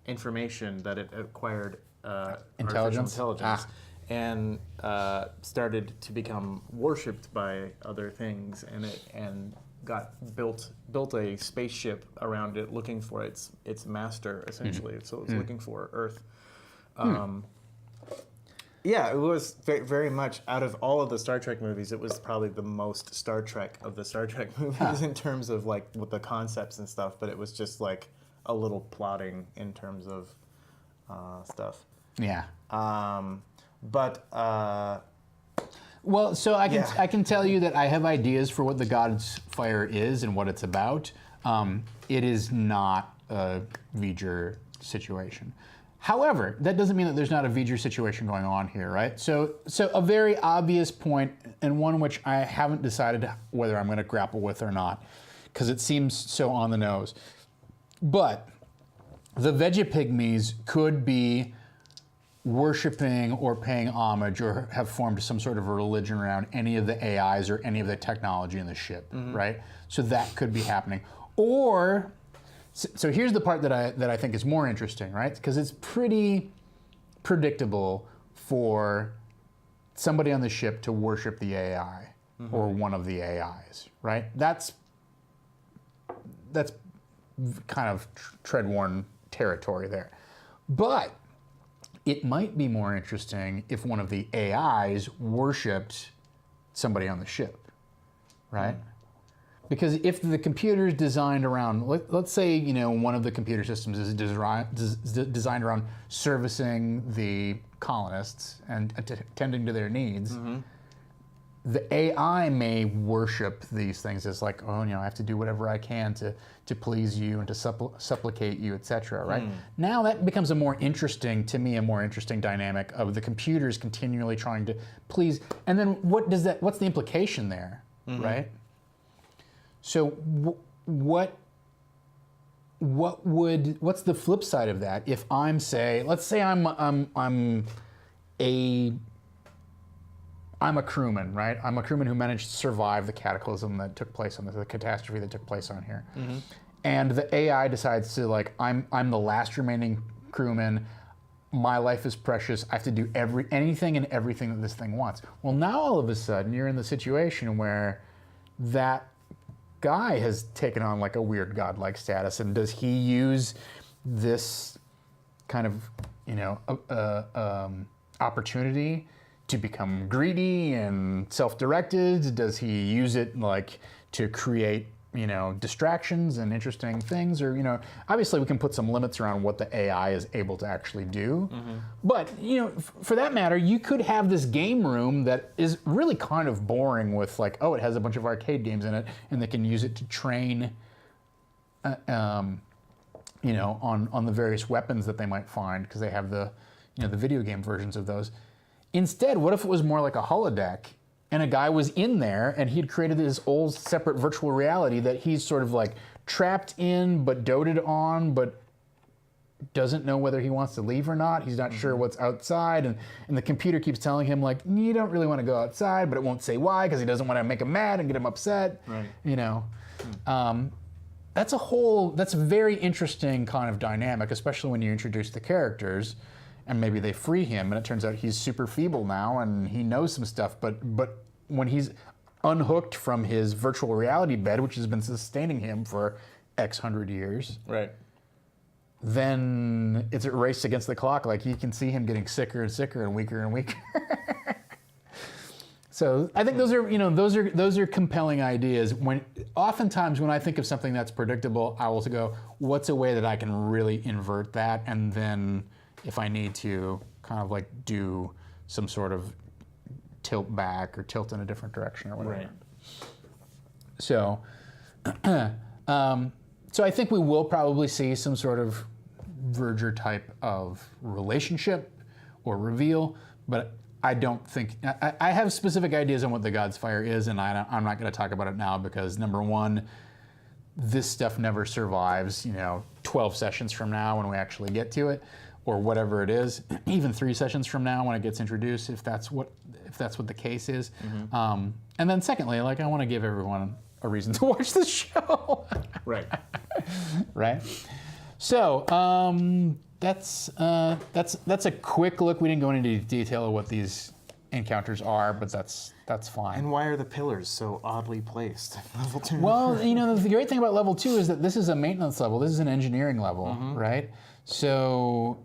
information that it acquired artificial intelligence. and started to become worshipped by other things, and got built a spaceship around it, looking for its master essentially. So it was looking for Earth. Yeah, it was very much, out of all of the Star Trek movies, it was probably the most Star Trek of the Star Trek movies in terms of like with the concepts and stuff. But it was just like a little plotting in terms of stuff. Yeah. Well, so I can tell you that I have ideas for what the God's Fire is and what it's about. It is not a V'ger situation. However, that doesn't mean that there's not a V'ger situation going on here, right? So a very obvious point, and one which I haven't decided whether I'm going to grapple with or not, because it seems so on the nose. But the Vegapygmies could be worshiping or paying homage or have formed some sort of a religion around any of the AIs or any of the technology in the ship, right? So that could be happening. Or, so here's the part that I think is more interesting, right? Because it's pretty predictable for somebody on the ship to worship the AI or one of the AIs, right? That's kind of tread-worn territory there. But it might be more interesting if one of the AIs worshipped somebody on the ship, right? Because if the computer is designed around, let's say, one of the computer systems is designed around servicing the colonists and attending to their needs, the AI may worship these things as like, I have to do whatever I can to please you and to supplicate you, etc. Right? Now that becomes a more interesting dynamic of the computers continually trying to please. And then what's the implication there, right? So what's the flip side of that? If let's say I'm a crewman, right? I'm a crewman who managed to survive the cataclysm that took place the catastrophe that took place on here. And the AI decides to I'm the last remaining crewman. My life is precious. I have to do anything and everything that this thing wants. Well, now all of a sudden you're in the situation where that guy has taken on like a weird godlike status, and does he use this kind of opportunity to become greedy and self-directed? Does he use it to create distractions and interesting things? Or obviously we can put some limits around what the AI is able to actually do. But for that matter, you could have this game room that is really kind of boring with it has a bunch of arcade games in it, and they can use it to train on the various weapons that they might find, because they have the video game versions of those. Instead, what if it was more like a holodeck, and a guy was in there and he'd created this old separate virtual reality that he's sort of trapped in but doted on, but doesn't know whether he wants to leave or not. He's not sure what's outside, and the computer keeps telling him you don't really want to go outside, but it won't say why because he doesn't want to make him mad and get him upset. Right. That's a very interesting kind of dynamic, especially when you introduce the characters. And maybe they free him, and it turns out he's super feeble now, and he knows some stuff. But when he's unhooked from his virtual reality bed, which has been sustaining him for X hundred years, right, then it's a race against the clock. You can see him getting sicker and sicker and weaker and weaker. So I think those are compelling ideas. Oftentimes when I think of something that's predictable, I will go, what's a way that I can really invert that, and then if I need to kind of do some sort of tilt back or tilt in a different direction or whatever. Right. So, so I think we will probably see some sort of Verger type of relationship or reveal, but I don't think, I have specific ideas on what the God's Fire is, and I'm not going to talk about it now because, number one, this stuff never survives, 12 sessions from now when we actually get to it, or whatever it is, even 3 sessions from now when it gets introduced, if that's what the case is. And then secondly, I want to give everyone a reason to watch this show. Right. Right? So, that's a quick look. We didn't go into detail of what these encounters are, but that's fine. And why are the pillars so oddly placed? Level 2. Well, the great thing about level 2 is that this is a maintenance level. This is an engineering level, right? So,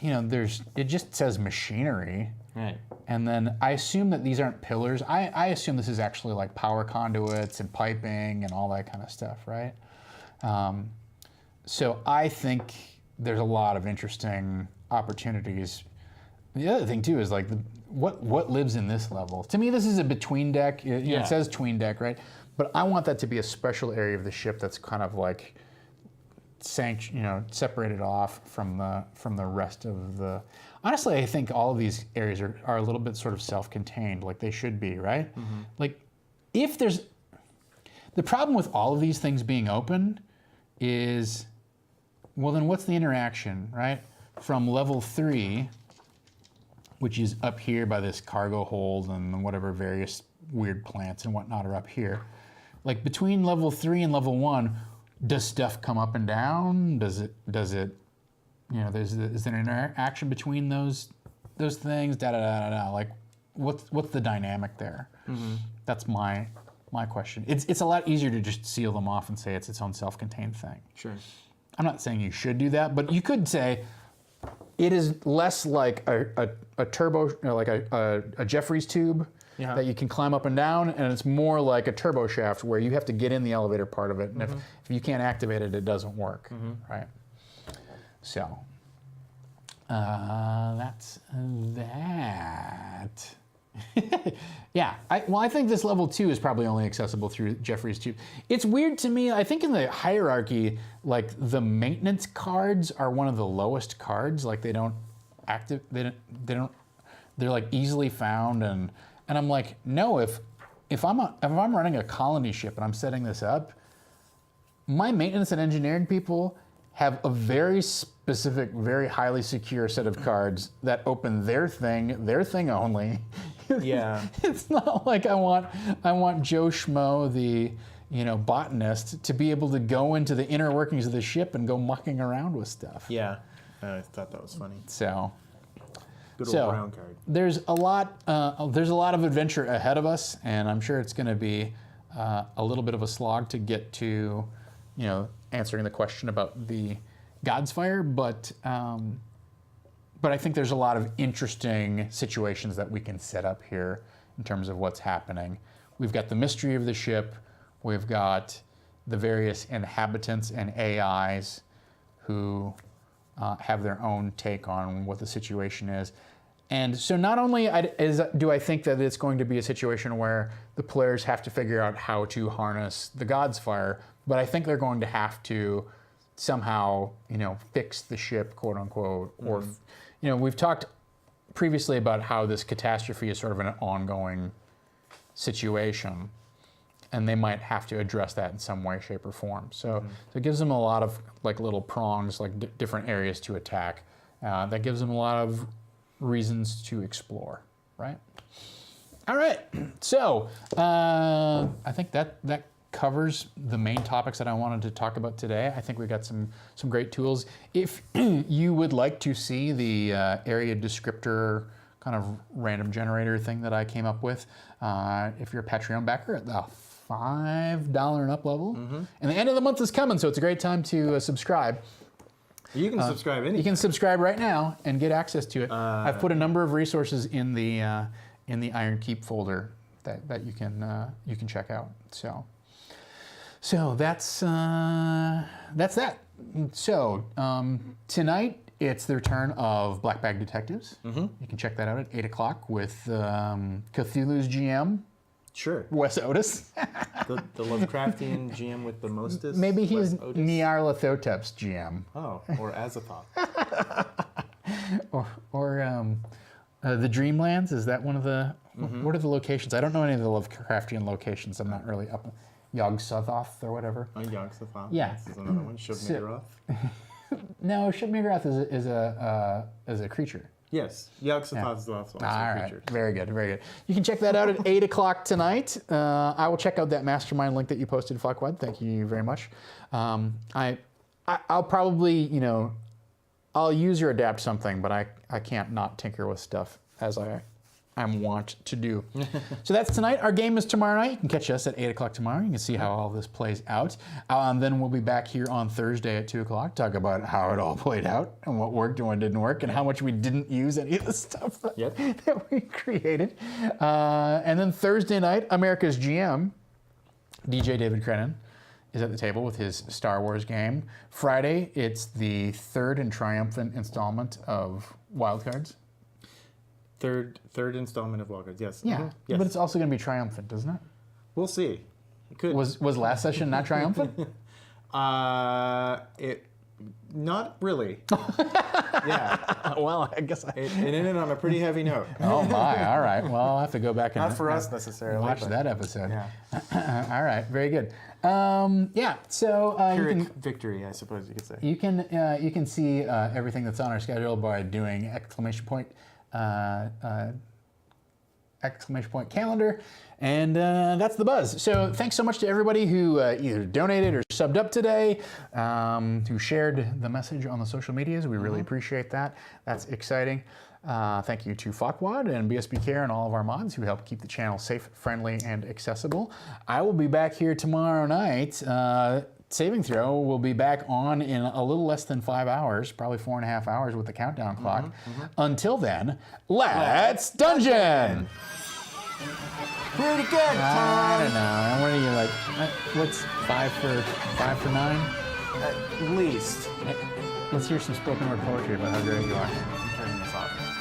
it just says machinery. Right. And then I assume that these aren't pillars. I assume this is actually like power conduits and piping and all that kind of stuff, right? So I think there's a lot of interesting opportunities. The other thing too is like what lives in this level. To me, this is a between deck. It says tween deck, right? But I want that to be a special area of the ship that's kind of like separated off from the rest of the. Honestly, I think all of these areas are a little bit sort of self-contained, like they should be, right? Like, if there's the problem with all of these things being open is, well, then what's the interaction, right? From level 3, which is up here by this cargo hold and whatever various weird plants and whatnot are up here. Like between level 3 and level 1, does stuff come up and down? Does it? Is there an interaction between those things? Like, what's the dynamic there? That's my question. It's a lot easier to just seal them off and say it's its own self-contained thing. Sure. I'm not saying you should do that, but you could say it is less like a turbo, like a Jeffries tube that you can climb up and down, and it's more like a turbo shaft where you have to get in the elevator part of it, and if you can't activate it, it doesn't work, right? So that's that. Yeah, I think this level 2 is probably only accessible through Jeffries tube. It's weird to me. I think in the hierarchy, like the maintenance cards are one of the lowest cards. Like they don't they're like easily found, and I'm like, no, if I'm running a colony ship and I'm setting this up, my maintenance and engineering people have a very specific, very highly secure set of cards that open their thing only. Yeah. It's not like I want Joe Schmo, the botanist, to be able to go into the inner workings of the ship and go mucking around with stuff. Yeah. I thought that was funny. So. Good old brown card. There's a lot of adventure ahead of us, and I'm sure it's going to be a little bit of a slog to get to, answering the question about the God's Fire, but I think there's a lot of interesting situations that we can set up here in terms of what's happening. We've got the mystery of the ship. We've got the various inhabitants and AIs who have their own take on what the situation is. And so not only do I think that it's going to be a situation where the players have to figure out how to harness the God's Fire, but I think they're going to have to somehow, fix the ship, quote unquote, or, we've talked previously about how this catastrophe is sort of an ongoing situation, and they might have to address that in some way, shape, or form. So it gives them a lot of like little prongs, like different areas to attack. That gives them a lot of reasons to explore, right? All right, so I think that covers the main topics that I wanted to talk about today. I think we got some great tools. If you would like to see the area descriptor kind of random generator thing that I came up with, if you're a Patreon backer at the $5 and up level, and the end of the month is coming, so it's a great time to subscribe. You can subscribe anytime. You can subscribe right now and get access to it. I've put a number of resources in the Iron Keep folder that you can check out. So that's that. So tonight it's the return of Black Bag Detectives. You can check that out at 8 o'clock with Cthulhu's GM. Sure. Wes Otis. the Lovecraftian GM with the mostest. Maybe he's Wes Otis? Nyarlathotep's GM. Oh, or Azathoth. or the Dreamlands. Is that one of the? What are the locations? I don't know any of the Lovecraftian locations. I'm not really up. Yog-Sothoth or whatever. Oh, Yog-Sothoth. Yeah. This is another one. Shub-Niggurath. No, Shub-Niggurath is a creature. Yes, Yog-Sothoth is also a creature. Very good, very good. You can check that out at 8 o'clock tonight. I will check out that mastermind link that you posted, Fuckwad. Thank you very much. I'll probably, I'll use or adapt something, but I can't not tinker with stuff as I'm wont to do. So that's tonight. Our game is tomorrow night. You can catch us at 8 o'clock tomorrow. You can see how all this plays out. Then we'll be back here on Thursday at 2 o'clock, talk about how it all played out and what worked and what didn't work and how much we didn't use any of the stuff that we created. And then Thursday night, America's GM, DJ David Crennan, is at the table with his Star Wars game. Friday, it's the third and triumphant installment of Wildcards. Third installment of Wildcards, yes. Yeah, Mhm. Yes. but it's also going to be triumphant, isn't it? We'll see. It could. Was last session not triumphant? It not really. Yeah. Well, I guess It ended on a pretty heavy note. Oh my! All right. Well, I'll have to go back and Not for us necessarily. watch but- that episode. Yeah. All right. Very good. Yeah. So you Pyrrhic can victory, I suppose you could say. you can see everything that's on our schedule by doing exclamation point calendar, and that's the buzz. So thanks so much to everybody who either donated or subbed up today, who shared the message on the social medias. We really appreciate that. That's exciting. Thank you to Fuckwad and BSB Care and all of our mods who help keep the channel safe, friendly, and accessible. I will be back here tomorrow night. Saving Throw will be back on in a little less than 5 hours, probably 4.5 hours with the countdown clock. Until then, let's dungeon! Pretty good, I Tom. don't know. What are you like? What's 5 for 9? At least. Let's hear some spoken word poetry about how great you are. I'm turning this off.